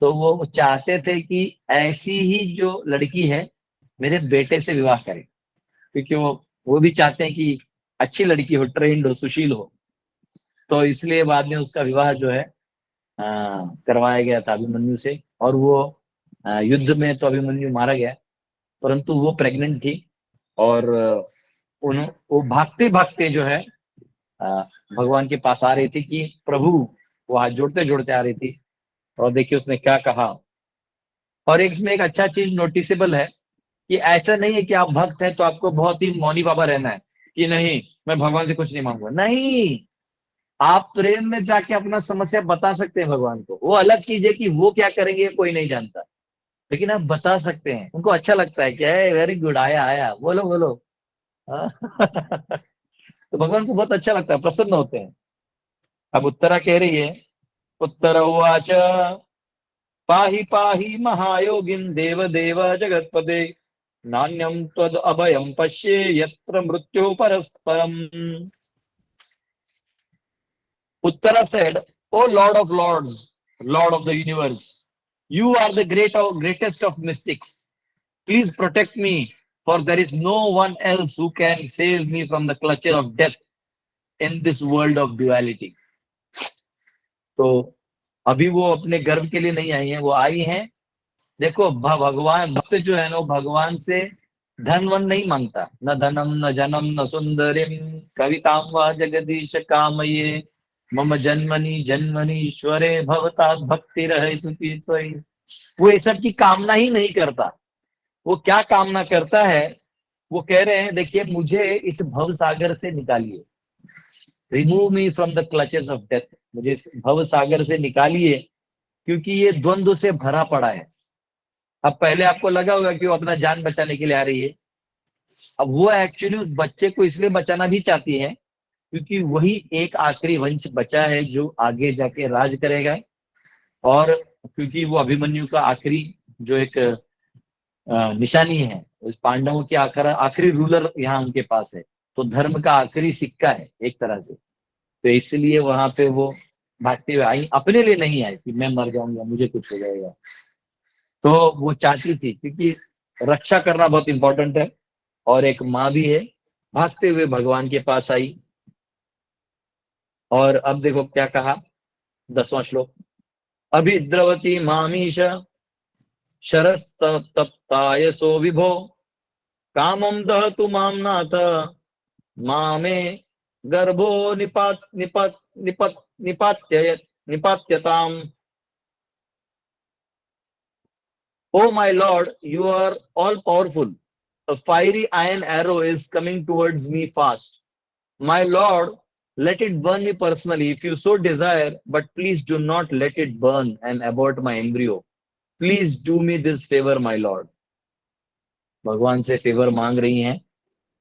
तो वो चाहते थे कि ऐसी ही जो लड़की है मेरे बेटे से विवाह करें, क्योंकि वो भी चाहते हैं कि अच्छी लड़की हो, ट्रेंड हो, सुशील हो। तो इसलिए बाद में उसका विवाह जो है करवाया गया था अभिमन्यु से। और वो युद्ध में तो अभिमन्यु मारा गया, परंतु वो प्रेग्नेंट थी। और वो भागते भागते जो है भगवान के पास आ रही थी कि प्रभु, वो हाथ जोड़ते जोड़ते आ रही थी। और देखिए उसने क्या कहा। और इसमें एक अच्छा चीज नोटिसेबल है कि ऐसा नहीं है कि आप भक्त हैं तो आपको बहुत ही मौनी बाबा रहना है कि नहीं मैं भगवान से कुछ नहीं मांगूंगा। नहीं, आप प्रेम में जाके अपना समस्या बता सकते हैं भगवान को। वो अलग चीज है कि वो क्या करेंगे कोई नहीं जानता, लेकिन आप बता सकते हैं। उनको अच्छा लगता है कि वेरी गुड, आया आया, बोलो बोलो। हाँ। तो भगवान को बहुत अच्छा लगता है, प्रसन्न होते हैं। अब उत्तरा कह रही है, उत्तर उवाच पाहि पाहि महायोगिन देव देव जगतपदे नान्यम त्वद अभयम पश्ये यत्र मृत्यु परस्परम। Uttara said, O Lord of Lords, Lord of the universe, you are the greatest of mystics. Please protect me, for there is no one else who can save me from the clutches of death in this world of duality. तो अभी वो अपने गर्व के लिए नहीं आई हैं, वो आई हैं, देखो भगवान, भक्त जो है ना वो भगवान से धन वन नहीं मांगता, न धनम न जनम न सुंदरिम कविताम व जगदीश कामये मम जन्मनि जन्मनि ईश्वरे भवता भक्ति रहे तुकी। वो ये सब की कामना ही नहीं करता। वो क्या कामना करता है, वो कह रहे हैं देखिए मुझे इस भव सागर से निकालिए, remove me from the clutches of death, मुझे इस भव सागर से निकालिए, क्योंकि ये द्वंद्व से भरा पड़ा है। अब पहले आपको लगा होगा कि वो अपना जान बचाने के लिए आ रही है, अब वो एक्चुअली उस बच्चे को इसलिए बचाना भी चाहती है क्योंकि वही एक आखिरी वंश बचा है जो आगे जाके राज करेगा, और क्योंकि वो अभिमन्यु का आखिरी जो एक निशानी है, उस पांडवों की आखिरी रूलर यहाँ उनके पास है, तो धर्म का आखिरी सिक्का है एक तरह से। तो इसलिए वहां पे वो भागते हुए आई, अपने लिए नहीं आई कि मैं मर जाऊंगा मुझे कुछ हो जाएगा। तो वो चाहती थी क्योंकि रक्षा करना बहुत इंपॉर्टेंट है, और एक माँ भी है, भागते हुए भगवान के पास आई। और अब देखो क्या कहा, 10वां श्लोक, अभिद्रवती मामीश शरस्तप्तायसो विभो कामं दहतु मां नाथ मामे गर्भो निपात्यताम। Oh my Lord, you are all powerful. A fiery iron arrow is coming towards me fast. My Lord, let it burn me personally if you so desire, but please do not let it burn and abort my embryo. Please do me this favor, my Lord. भगवान से फेवर मांग रही हैं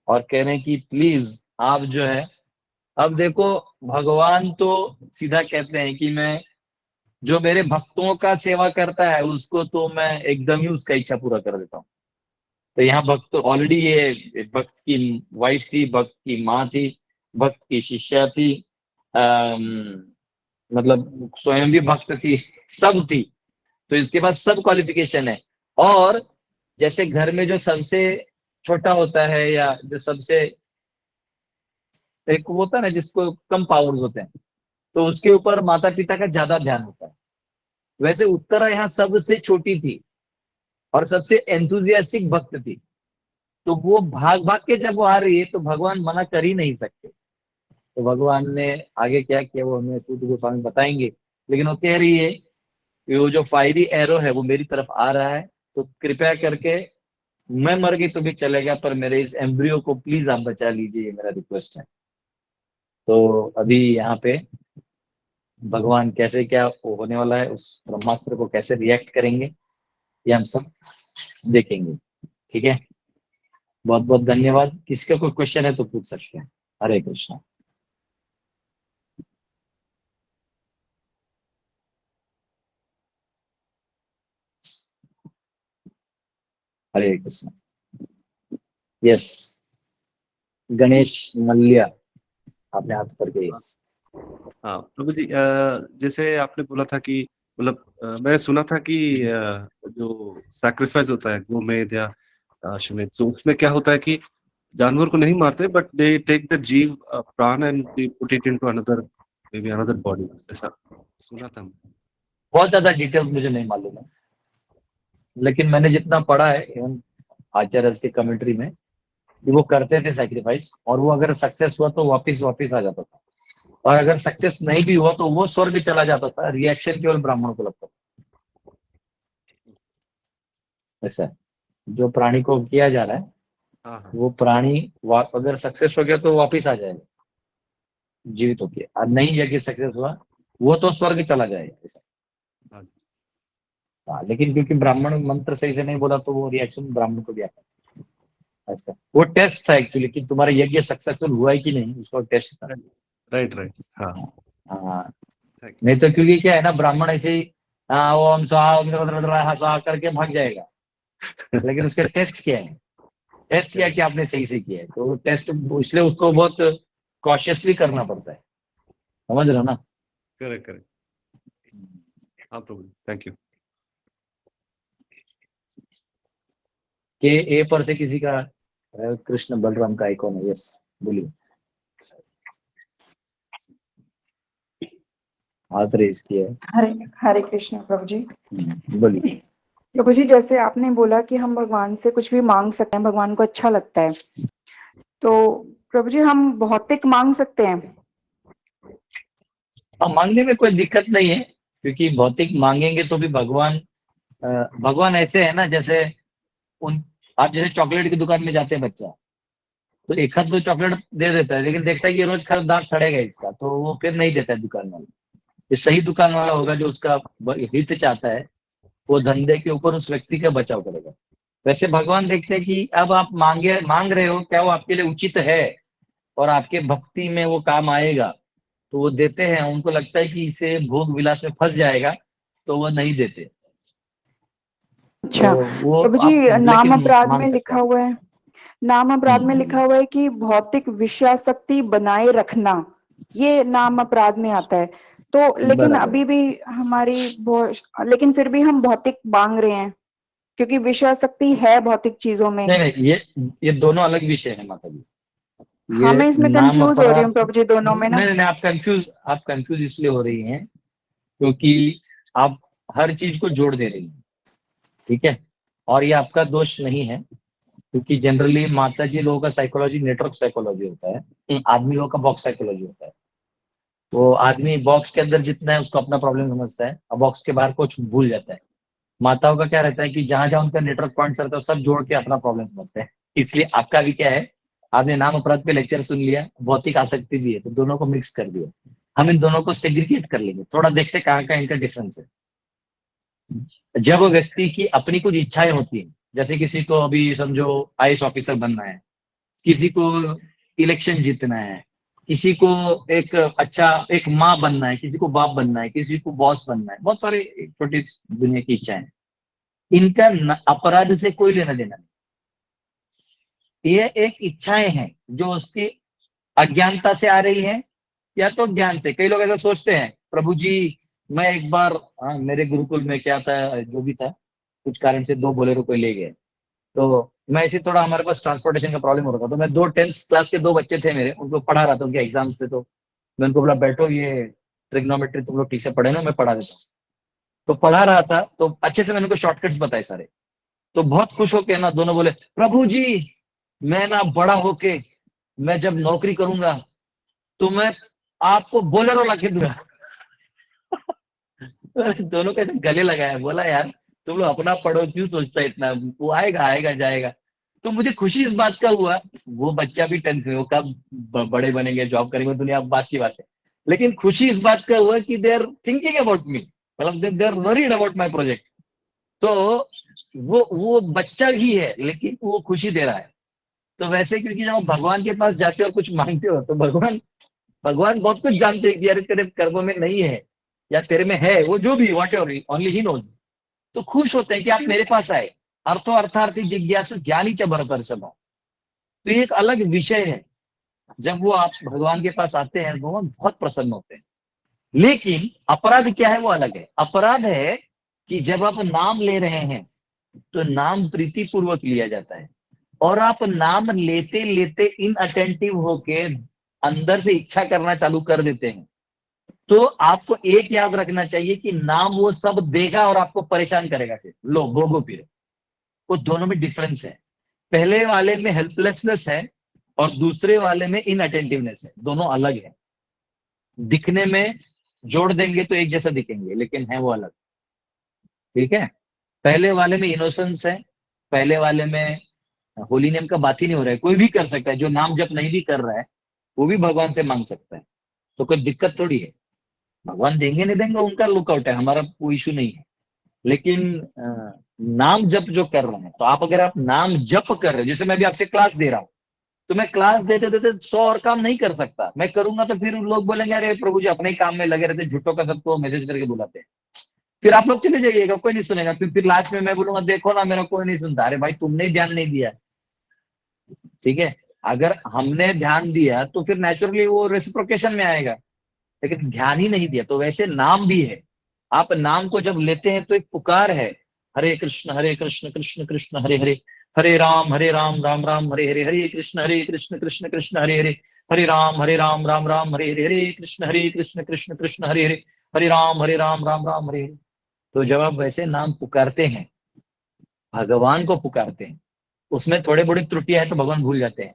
और कह रहे हैं कि प्लीज आप जो है, अब देखो भगवान तो सीधा कहते हैं कि मैं जो मेरे भक्तों का सेवा करता है उसको तो मैं एकदम ही उसका इच्छा पूरा कर देता हूँ। तो यहाँ भक्त ऑलरेडी, ये भक्त की वाइफ थी, भक्त की माँ थी, भक्त की शिष्या थी, मतलब स्वयं भी भक्त थी, सब थी। तो इसके पास सब क्वालिफिकेशन है। और जैसे घर में जो सबसे छोटा होता है या जो सबसे एक होता है ना जिसको कम पावर्स होते हैं, तो उसके ऊपर माता पिता का ज्यादा ध्यान होता है, वैसे उत्तरा यहाँ सबसे छोटी थी और सबसे एंथुजियास्टिक भक्त थी। तो वो भाग भाग के जब वो आ रही है तो भगवान मना कर ही नहीं सकते। तो भगवान ने आगे क्या किया वो हमें सूत गोस्वामी बताएंगे, लेकिन वो कह रही है कि वो जो फायरी एरो है वो मेरी तरफ आ रहा है, तो कृपया करके मैं मर गई तो भी चलेगा, पर मेरे इस एम्ब्रियो को प्लीज आप बचा लीजिए, ये मेरा रिक्वेस्ट है। तो अभी यहाँ पे भगवान कैसे क्या होने वाला है, उस ब्रह्मास्त्र को कैसे रिएक्ट करेंगे, ये हम सब देखेंगे। ठीक है, बहुत बहुत धन्यवाद। किसी का कोई क्वेश्चन है तो पूछ सकते हैं। हरे कृष्णा। हरे कृष्णा। यस, गणेश मल्लिया, आपने हाथ पर के। हाँ प्रभु जी, जैसे आपने बोला था कि मतलब मैंने सुना था कि जो सैक्रिफाइस होता है गोमेद या अश्वमेध, तो उसमें क्या होता है कि जानवर को नहीं मारते बट दे टेक द जीव प्राण and they put it into another, may be another body, ऐसा सुना था। बहुत ज्यादा डिटेल्स मुझे नहीं मालूम है, लेकिन मैंने जितना पढ़ा है एवं आचार्य के कमेंट्री में कि वो करते थे सैक्रिफाइस, और वो अगर सक्सेस हुआ तो वापिस आ जाता था, और अगर सक्सेस नहीं भी हुआ तो वो स्वर्ग चला जाता था। रिएक्शन केवल ब्राह्मण को लगता था। ऐसा जो प्राणी को किया जा रहा है वो प्राणी अगर सक्सेस हो गया तो वापिस आ जाएगा जीवित होके, और नहीं यज्ञ सक्सेस हुआ वो तो स्वर्ग चला जाएगा। ऐसा हाँ, लेकिन क्योंकि ब्राह्मण मंत्र सही से नहीं बोला तो वो रिएक्शन ब्राह्मण को भी आता है। ऐसा वो टेस्ट था एक्चुअली कि तुम्हारा यज्ञ सक्सेसफुल हुआ है कि नहीं, उसका टेस्ट था। राइट। हाँ हाँ, नहीं तो क्योंकि क्या है ना, ब्राह्मण ऐसे ही ओम स्वाहा करके भाग जाएगा, लेकिन उसके टेस्ट क्या है, टेस्ट किया कि आपने सही से किया है, तो टेस्ट इसलिए उसको बहुत कॉशियसली करना पड़ता है। समझ रहे हो ना? करेक्ट। हाँ प्रभु, थैंक यू। के ए पर से किसी का कृष्ण बलराम का आइकॉन है। यस, बोलिए, हाथ रेस किया है। हरे हरे कृष्ण प्रभु जी। बोलिए। प्रभु जी, जैसे आपने बोला कि हम भगवान से कुछ भी मांग सकते हैं, भगवान को अच्छा लगता है, तो प्रभु जी हम भौतिक मांग सकते हैं? हाँ, मांगने में कोई दिक्कत नहीं है, क्योंकि भौतिक मांगेंगे तो भी भगवान ऐसे है ना, जैसे आप जैसे चॉकलेट की दुकान में जाते हैं बच्चा, तो एक हाथ दो चॉकलेट दे देता है, लेकिन देखता है कि रोज खा दांत सड़ेगा इसका, तो वो फिर नहीं देता है दुकान वाला। ये सही दुकान वाला होगा जो उसका हित चाहता है, वो धंधे के ऊपर उस व्यक्ति का बचाव करेगा। वैसे भगवान देखते हैं कि अब आप मांग रहे हो, क्या वो आपके लिए उचित है और आपके भक्ति में वो काम आएगा, तो वो देते हैं। उनको लगता है कि इसे भोग विलास में फंस जाएगा, तो वो नहीं देते। अच्छा तो वो प्रभु जी, आप नाम लेकिन अपराध मांग में सकते लिखा हैं। हुआ है, नाम अपराध में लिखा हुआ है कि भौतिक विषयासक्ति बनाए रखना, ये नाम अपराध में आता है। तो लेकिन बराबर। अभी भी लेकिन फिर भी हम भौतिक मांग रहे हैं, क्योंकि विषयासक्ति है भौतिक चीजों में। नहीं नहीं, ये दोनों अलग विषय है माता जी। हाँ, ये मैं इसमें नाम कंफ्यूज हो रही हूँ अपराध, प्रभु जी, दोनों में नहीं ना। नहीं नहीं, आप कंफ्यूज इसलिए हो रही हैं क्योंकि आप हर चीज को जोड़ दे रही हैं। ठीक है, और ये आपका दोष नहीं है, क्योंकि जनरली माता जी लोगों का साइकोलॉजी नेटवर्क साइकोलॉजी होता है, आदमी लोगों का बॉक्स साइकोलॉजी होता है। वो आदमी बॉक्स के अंदर जितना है उसको अपना प्रॉब्लम समझता है, और बॉक्स के बाहर कुछ भूल जाता है। माताओं का क्या रहता है कि जहां जहां उनका नेटवर्क पॉइंट्स रहता है सब जोड़ के अपना प्रॉब्लम समझते हैं। इसलिए आपका भी क्या है, आपने नाम अपराध पे लेक्चर सुन लिया, भौतिक आसक्ति भी है, तो दोनों को मिक्स कर दिया। हम इन दोनों को सेग्रीगेट कर लेंगे, थोड़ा देखते कहाँ का इनका डिफरेंस है। जब व्यक्ति की अपनी कुछ इच्छाएं होती हैं, जैसे किसी को अभी समझो आईएएस ऑफिसर बनना है, किसी को इलेक्शन जीतना है, किसी को एक अच्छा एक माँ बनना है, किसी को बाप बनना है, किसी को बॉस बनना है, बहुत सारे छोटी दुनिया की इच्छाएं। इनका अपराध से कोई लेना देना नहीं। ये एक इच्छाएं हैं जो उसकी अज्ञानता से आ रही है या तो ज्ञान से। कई लोग ऐसा सोचते हैं, प्रभु जी मैं एक बार, हाँ मेरे गुरुकुल में क्या था, जो भी था, कुछ कारण से 2 बोलेरो कोई ले गए। तो मैं ऐसे थोड़ा, हमारे पास ट्रांसपोर्टेशन का प्रॉब्लम हो रहा था, तो मैं 2 10th क्लास के 2 बच्चे थे मेरे, उनको पढ़ा रहा था, उनके एग्जाम्स थे। तो मैं उनको बोला बैठो, ये ट्रिग्नोमेट्री तुम लोग ठीक से पढ़े ना, मैं पढ़ा देता हूँ। तो पढ़ा रहा था, तो अच्छे से मैंने उनको शॉर्टकट्स बताए सारे। तो बहुत खुश होके ना दोनों बोले, प्रभु जी मैं ना बड़ा होके मैं जब नौकरी करूंगा तो मैं आपको बोलेरो ला के दूंगा। दोनों का ऐसे गले लगाया, बोला यार तुम लोग अपना पढ़ो, क्यों सोचता है इतना, वो आएगा आएगा जाएगा। तो मुझे खुशी इस बात का हुआ, वो बच्चा भी 10th में, वो कब बड़े बनेंगे, जॉब करेंगे, दुनिया बात की बात है। लेकिन खुशी इस बात का हुआ कि they are thinking about me, मतलब they are worried about my project. तो वो बच्चा ही है लेकिन वो खुशी दे रहा है। तो वैसे क्योंकि जब आप भगवान के पास जाते हो और कुछ मांगते हो, तो भगवान भगवान बहुत कुछ जानते हैं कि यार तेरे कर्मों में नहीं है या तेरे में है, वो जो भी whatever only he knows. तो खुश होते हैं कि आप मेरे पास आए। अर्थो अर्थार्थी जिज्ञासु ज्ञानी च भरतर्षभ। तो ये एक अलग विषय है। जब वो आप भगवान के पास आते हैं, भगवान बहुत प्रसन्न होते हैं। लेकिन अपराध क्या है, वो अलग है। अपराध है कि जब आप नाम ले रहे हैं तो नाम प्रीति पूर्वक लिया जाता है, और आप नाम लेते लेते इनअटेंटिव होके अंदर से इच्छा करना चालू कर देते हैं। तो आपको एक याद रखना चाहिए कि नाम वो सब देगा और आपको परेशान करेगा, फिर लो भोगो फिर। वो दोनों में डिफरेंस है। पहले वाले में हेल्पलेसनेस है और दूसरे वाले में इनअटेंटिवनेस है, दोनों अलग है। दिखने में जोड़ देंगे तो एक जैसा दिखेंगे, लेकिन है वो अलग। ठीक है, पहले वाले में इनोसेंस है, पहले वाले में होली नेम का बात ही नहीं हो रहा है, कोई भी कर सकता है। जो नाम जप नहीं भी कर रहा है वो भी भगवान से मांग सकता है, तो कोई दिक्कत थोड़ी है। भगवान देंगे नहीं देंगे उनका लुकआउट है, हमारा कोई इशू नहीं है। लेकिन नाम जप जो कर रहे हैं, तो आप अगर आप नाम जप कर रहे हो, जैसे मैं भी आपसे क्लास दे रहा हूं, तो मैं क्लास देते देते 100 और काम नहीं कर सकता। मैं करूंगा तो फिर लोग बोलेंगे अरे प्रभु जी अपने ही काम में लगे रहते, झूठों का सबको मैसेज करके बुलाते हैं। फिर आप लोग चले जाइएगा, कोई नहीं सुनेगा। फिर लास्ट में मैं बोलूंगा देखो ना मेरा कोई नहीं सुनता। अरे भाई तुमने ही ध्यान नहीं दिया। ठीक है, अगर हमने ध्यान दिया तो फिर नेचुरली वो रेसिप्रोकेशन में आएगा, लेकिन ध्यान ही नहीं दिया। तो वैसे नाम भी है। आप नाम को जब लेते हैं तो एक पुकार है, हरे कृष्ण कृष्ण कृष्ण हरे हरे, हरे राम राम राम हरे हरे, हरे कृष्ण कृष्ण कृष्ण हरे हरे, हरे राम राम राम हरे हरे, हरे कृष्ण कृष्ण कृष्ण हरे हरे, हरे राम राम राम हरे हरे। तो जब आप वैसे नाम पुकारते हैं, भगवान को पुकारते हैं, उसमें थोड़े बड़ी त्रुटियां हैं तो भगवान भूल जाते हैं।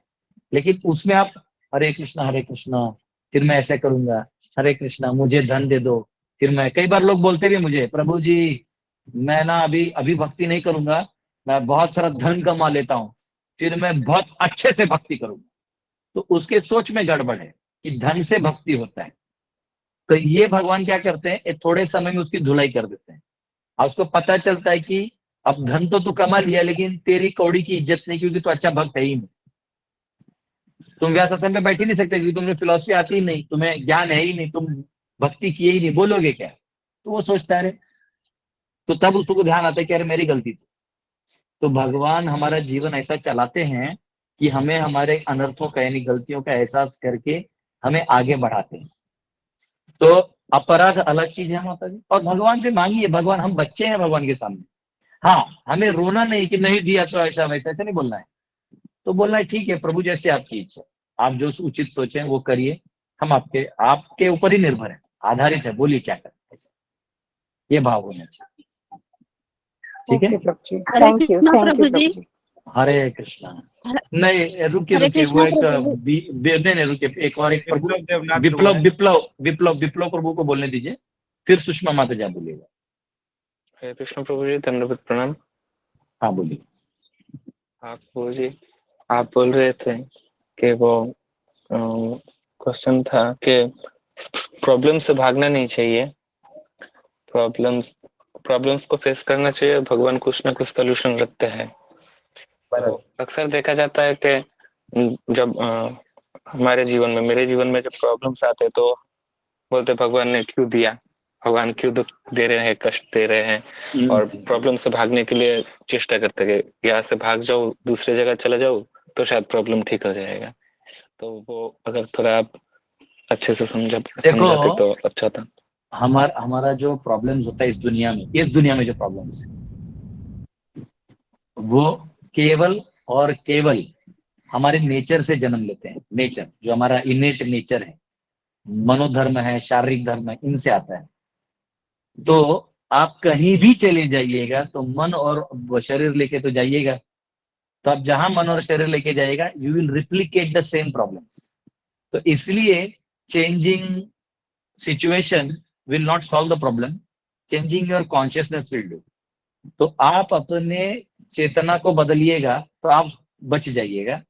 लेकिन उसमें आप हरे कृष्णा, फिर मैं ऐसा करूंगा, हरे कृष्णा मुझे धन दे दो। फिर मैं, कई बार लोग बोलते भी मुझे, प्रभु जी मैं ना अभी अभी भक्ति नहीं करूंगा, मैं बहुत सारा धन कमा लेता हूँ, फिर मैं बहुत अच्छे से भक्ति करूंगा। तो उसके सोच में गड़बड़ है कि धन से भक्ति होता है। तो ये भगवान क्या करते हैं, थोड़े समय में उसकी धुलाई कर देते हैं। और उसको पता चलता है कि अब धन तो तू कमा लिया, लेकिन तेरी कौड़ी की इज्जत नहीं, क्योंकि तू अच्छा भक्त है ही नहीं। तुम व्यास आसन में बैठ ही नहीं सकते, क्योंकि तुम्हें फिलॉसफी आती ही नहीं, तुम्हें ज्ञान है ही नहीं, तुम भक्ति किए ही नहीं, बोलोगे क्या? तो वो सोचता है, तो तब उसको ध्यान आता है कि अरे मेरी गलती थी। तो भगवान हमारा जीवन ऐसा चलाते हैं कि हमें हमारे अनर्थों का यानी गलतियों का एहसास करके हमें आगे बढ़ाते हैं। तो अपराध अलग चीज है माता जी, और भगवान से मांगिए, भगवान, हम बच्चे हैं भगवान के सामने। हाँ, हमें रोना नहीं कि नहीं दिया तो ऐसा वैसा, ऐसा नहीं बोलना है। तो बोलना है ठीक है प्रभु, जैसे आपकी इच्छा, आप जो उचित सोचें वो करिए, हम आपके ऊपर ही निर्भर है, आधारित है, बोलिए क्या करें, ऐसा ये भाव होना चाहिए। ठीक है, okay Prabhu ji, Hare thank you Krishna Prabhu Prabhu ji. जी। हरे कृष्णा। नहीं रुकिए हरे रुकिए, वो कृष्णा एक प्रभु जी। नहीं रुकिए, एक और एक प्रभु, विप्लव देवनाथ विप्लव प्रभु है। विप्लव विप्लव विप्लव प्रभु को बोलने दीजिए, फिर सुषमा माता जी बोलिएगा। हरे कृष्ण प्रभु जी, दंडवत प्रणाम। हाँ बोलिए। आप प्रभु जी, आप बोल रहे थे कि वो क्वेश्चन था कि प्रॉब्लम से भागना नहीं चाहिए, प्रॉब्लम्स को फेस करना चाहिए, भगवान कुछ ना कुछ सोल्यूशन रखते हैं। तो अक्सर देखा जाता है कि जब हमारे जीवन में, मेरे जीवन में जब प्रॉब्लम्स आते तो बोलते भगवान ने क्यों दिया, भगवान क्यों दुख दे रहे हैं, कष्ट दे रहे हैं, और प्रॉब्लम से भागने के लिए चेष्टा करते हैं कि यहाँ से भाग जाओ, दूसरी जगह चले जाओ तो शायद प्रॉब्लम ठीक हो जाएगा। तो वो अगर थोड़ा आप अच्छे से समझाते तो अच्छा था। हमारा जो प्रॉब्लम्स होता है इस दुनिया में जो प्रॉब्लम्स है वो केवल और केवल हमारे नेचर से जन्म लेते हैं। नेचर जो हमारा इनेट नेचर है, मनोधर्म है, शारीरिक धर्म है, इनसे आता है। तो आप कहीं भी चले जाइएगा तो मन और शरीर लेके तो जाइएगा, तो आप जहां मन और शरीर लेके जाइएगा you will replicate the same problems. तो इसलिए changing situation will not solve the problem, changing your consciousness will do. तो आप अपने चेतना को बदलिएगा तो आप बच जाइएगा,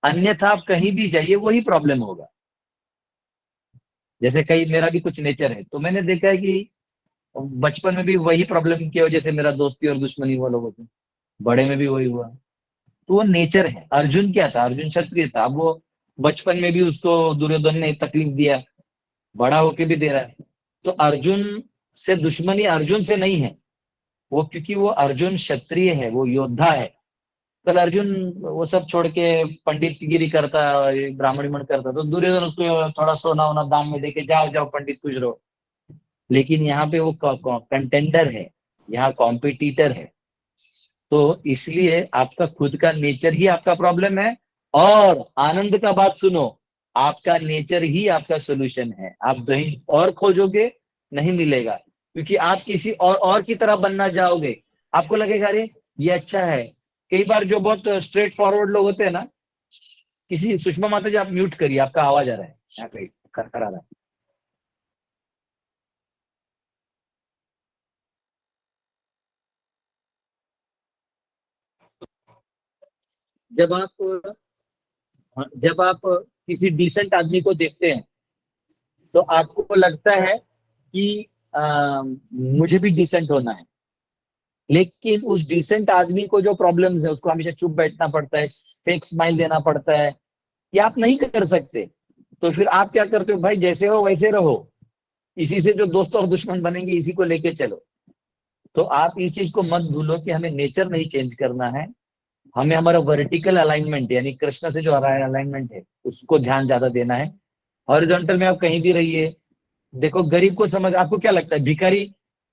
अन्यथा आप कहीं भी जाइए वही प्रॉब्लम होगा। जैसे कई, मेरा भी कुछ नेचर है, तो मैंने देखा है कि बचपन में भी वही प्रॉब्लम की वजह से मेरा दोस्ती और दुश्मनी हुआ लोगों से, बड़े में भी वही हुआ। तो वो नेचर है। अर्जुन क्या था? अर्जुन क्षत्रिय था, अब वो बचपन में भी उसको दुर्योधन ने तकलीफ दिया, बड़ा होके भी दे रहा है। तो अर्जुन से दुश्मनी अर्जुन से नहीं है, वो क्योंकि वो अर्जुन क्षत्रिय है, वो योद्धा है। कल अर्जुन वो सब छोड़ के पंडितगिरी करता, ब्राह्मणी मन करता, तो दुर्योधन उसको थोड़ा सोना वोना दान में देके जाओ जाओ पंडित खुश रहो। लेकिन यहाँ पे वो कंटेंडर है, यहाँ कॉम्पिटिटर है। तो इसलिए आपका खुद का नेचर ही आपका प्रॉब्लम है, और आनंद का बात सुनो, आपका नेचर ही आपका सोल्यूशन है। आप कहीं और खोजोगे नहीं मिलेगा, क्योंकि आप किसी और की तरह बनना जाओगे, आपको लगेगा अरे ये अच्छा है। कई बार जो बहुत स्ट्रेट फॉरवर्ड लोग होते हैं ना, किसी, सुषमा माता जी आप म्यूट करिए, आपका आवाज आ रहा है, यहाँ पे खरखरा रहा है। जब आप किसी डिसेंट आदमी को देखते हैं तो आपको लगता है कि मुझे भी डिसेंट होना है, लेकिन उस डिसेंट आदमी को जो प्रॉब्लम्स है उसको हमेशा चुप बैठना पड़ता है, फेक स्माइल देना पड़ता है, ये आप नहीं कर सकते। तो फिर आप क्या करते हो? भाई जैसे हो वैसे रहो, इसी से जो दोस्त और दुश्मन बनेंगे इसी को लेके चलो। तो आप इस चीज को मत भूलो कि हमें नेचर नहीं चेंज करना है, हमें हमारा वर्टिकल अलाइनमेंट यानी कृष्ण से जो अलाइनमेंट है उसको ध्यान ज्यादा देना है। हॉरिजॉन्टल में आप कहीं भी रहिए। देखो गरीब को समझ, आपको क्या लगता है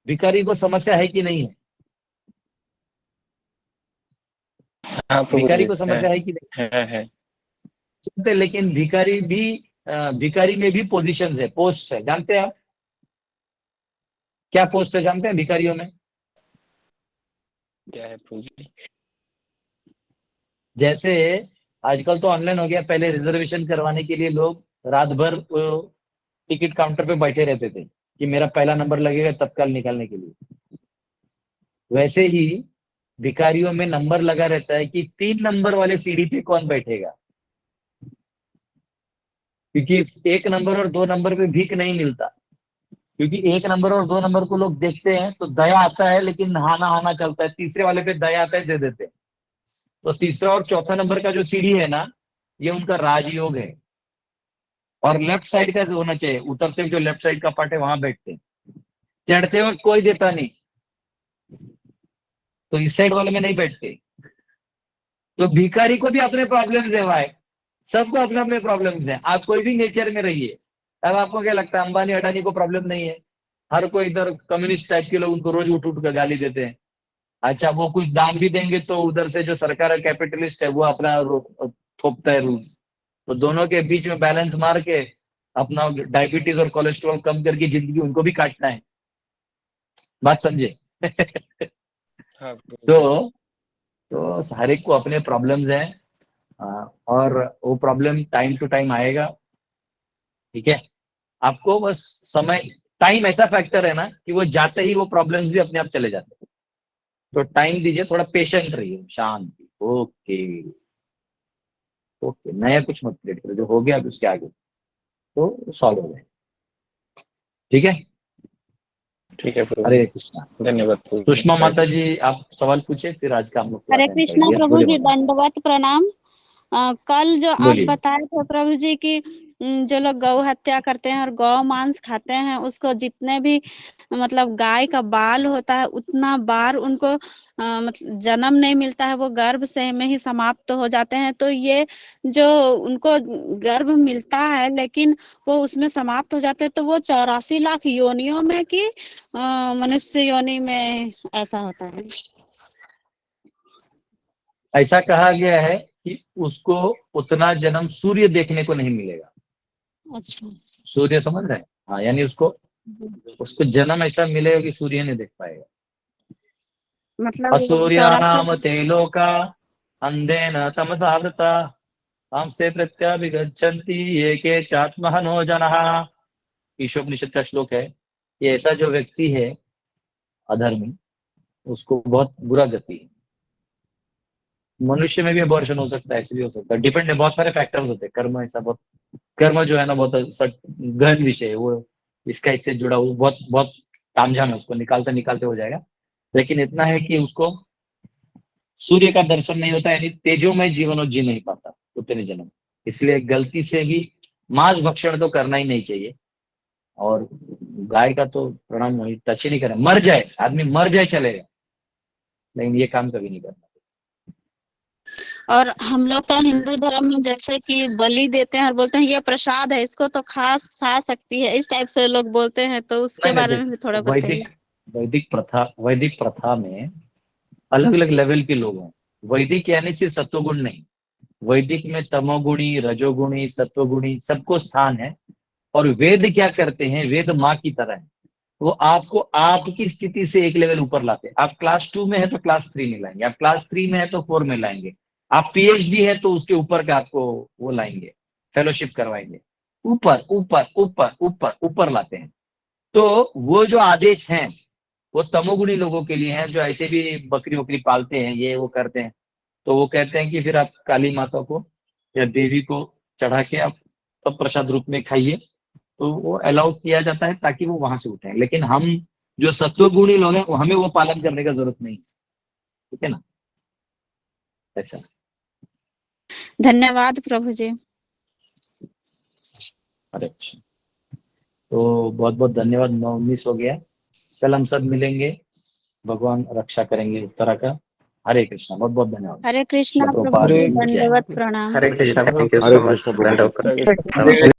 भिखारी को समस्या है कि नहीं है? हाँ भिखारी को समस्या है कि नहीं? है। लेकिन भिखारी में भी पोजीशंस है, पोस्ट है, जानते हैं आप क्या पोस्ट है? जानते हैं भिखारियों में क्या है प्रभु जी? जैसे आजकल तो ऑनलाइन हो गया, पहले रिजर्वेशन करवाने के लिए लोग रात भर टिकट काउंटर पे बैठे रहते थे कि मेरा पहला नंबर लगेगा तत्काल निकालने के लिए। वैसे ही भिखारियों में नंबर लगा रहता है कि 3 नंबर वाले सीढ़ी पे कौन बैठेगा, क्योंकि 1 नंबर और 2 नंबर पे भीख नहीं मिलता, क्योंकि 1 नंबर और 2 नंबर को लोग देखते हैं तो दया आता है, लेकिन नहाना हाना चलता है। तीसरे वाले पे दया आता है, दे देते हैं। तो तीसरा और चौथा नंबर का जो सीढ़ी है ना, ये उनका राजयोग है। और लेफ्ट साइड का होना चाहिए, उतरते हुए जो लेफ्ट साइड का पार्ट है वहां बैठते हैं। चढ़ते वक्त कोई देता नहीं, तो इस साइड वाले में नहीं बैठते। तो भिखारी को भी अपने प्रॉब्लम्स है भाई, सबको अपने अपने प्रॉब्लम्स हैं। आप कोई भी नेचर में रहिए। अब आपको क्या लगता है अंबानी अडानी को प्रॉब्लम नहीं है? हर कोई इधर कम्युनिस्ट टाइप के लोग उनको रोज उठ उठ कर गाली देते हैं। अच्छा, वो कुछ दान भी देंगे तो उधर से जो सरकार है कैपिटलिस्ट है वो अपना थोपता है रूल्स। तो दोनों के बीच में बैलेंस मार के अपना डायबिटीज और कोलेस्ट्रॉल कम करके जिंदगी उनको भी काटना है। बात समझे? हाँ प्रभु जी। तो हर एक को अपने प्रॉब्लम्स हैं, और वो प्रॉब्लम टाइम टू टाइम आएगा। ठीक है, आपको बस समय, टाइम ऐसा फैक्टर है ना कि वो जाते ही वो प्रॉब्लम्स भी अपने आप चले जाते हैं। तो टाइम दीजिए, थोड़ा पेशेंट रहिए, शांति। ओके ओके, नया कुछ मत क्रिएट करो, जो हो गया अब उसके आगे तो सॉल्व हो जाए। ठीक है, ठीक है प्रभु हरे जी, कृष्णा। धन्यवाद प्रभु जी। सुषमा माता जी, आप सवाल पूछे, फिर आज का हम लोग हरे क्लास एंड कृष्णा करेंगे। प्रभु बोलिए जी, माता। दंडवत प्रणाम। कल जो आप बोलिए। बताए थे प्रभु जी कि जो लोग गौ हत्या करते हैं और गौ मांस खाते हैं, उसको जितने भी मतलब गाय का बाल होता है उतना बार उनको मतलब जन्म नहीं मिलता है, वो गर्भ से में ही समाप्त हो जाते हैं। तो ये जो उनको गर्भ मिलता है लेकिन वो उसमें समाप्त हो जाते हैं, तो वो 84 लाख योनियों में कि मनुष्य योनि में ऐसा होता है? ऐसा कहा गया है कि उसको उतना जन्म सूर्य देखने को नहीं मिलेगा। अच्छा। सूर्य समझ रहे हैं? हाँ, यानी उसको जन्म ऐसा मिलेगा कि सूर्य नहीं देख पाएगा। मतलब असूर्यानाम ते लोका अंधेन तमसावृता हमसे प्रत्याभिगच्छन्ति ये के चात्महनो जनः। ईशोपनिषद का श्लोक है। ये ऐसा जो व्यक्ति है अधर्मी, उसको बहुत बुरा गति है। मनुष्य में भी अबॉर्शन हो सकता है, ऐसे भी हो सकता है, डिपेंड है, बहुत सारे फैक्टर्स होते हैं। कर्म ऐसा बहुत, कर्म जो है ना बहुत गहन विषय है वो, इसका इससे जुड़ा हुआ बहुत बहुत तामझाम है, उसको निकालते निकालते हो जाएगा। लेकिन इतना है कि उसको सूर्य का दर्शन नहीं होता, यानी तेजोमय जीवन और जी नहीं पाता उतने जन्म। इसलिए गलती से भी मांस भक्षण तो करना ही नहीं चाहिए। और गाय का तो प्रणाम नहीं, टच ही नहीं करना। मर जाए आदमी, मर जाए चलेगा, लेकिन ये काम कभी नहीं करना। और हम लोग तो हिंदू धर्म में जैसे कि बलि देते हैं और बोलते हैं ये प्रसाद है, इसको तो खा सकती है, इस टाइप से लोग बोलते हैं, तो उसके बारे में भी थोड़ा बताइए। वैदिक प्रथा में अलग अलग लेवल के लोग हैं। वैदिक यानी सिर्फ सत्वगुण नहीं, वैदिक में तमोगुणी, रजोगुणी, सत्वगुणी सबको स्थान है। और वेद क्या करते हैं, वेद माँ की तरह है। वो आपको आपकी स्थिति से एक लेवल ऊपर लाते हैं। आप क्लास 2 में है तो क्लास 3 में लाएंगे, आप क्लास 3 में है तो 4 में लाएंगे, आप पीएचडी है तो उसके ऊपर का आपको वो लाएंगे, फेलोशिप करवाएंगे। ऊपर ऊपर ऊपर ऊपर ऊपर लाते हैं। तो वो जो आदेश हैं वो तमोगुणी लोगों के लिए हैं, जो ऐसे भी बकरी वकरी पालते हैं, ये वो करते हैं। तो वो कहते हैं कि फिर आप काली माता को या देवी को चढ़ा के आप तब प्रसाद रूप में खाइए, तो वो अलाउ किया जाता है ताकि वो वहां से उठे। लेकिन हम जो सत्वगुणी लोग हैं हमें वो पालन करने का जरूरत नहीं। ठीक है ना, ऐसा। धन्यवाद प्रभु जी। अरे अच्छा, तो बहुत बहुत धन्यवाद। 9:19 हो गया। कल हम सब मिलेंगे, भगवान रक्षा करेंगे उत्तरा का। हरे कृष्णा, बहुत बहुत धन्यवाद। हरे कृष्णा श्रील प्रभु प्रभुपाद जी, की जय। दंडवत प्रणाम। Hare Krishna, thank you Hare so much. Krishna Prabhu. धन्यवाद।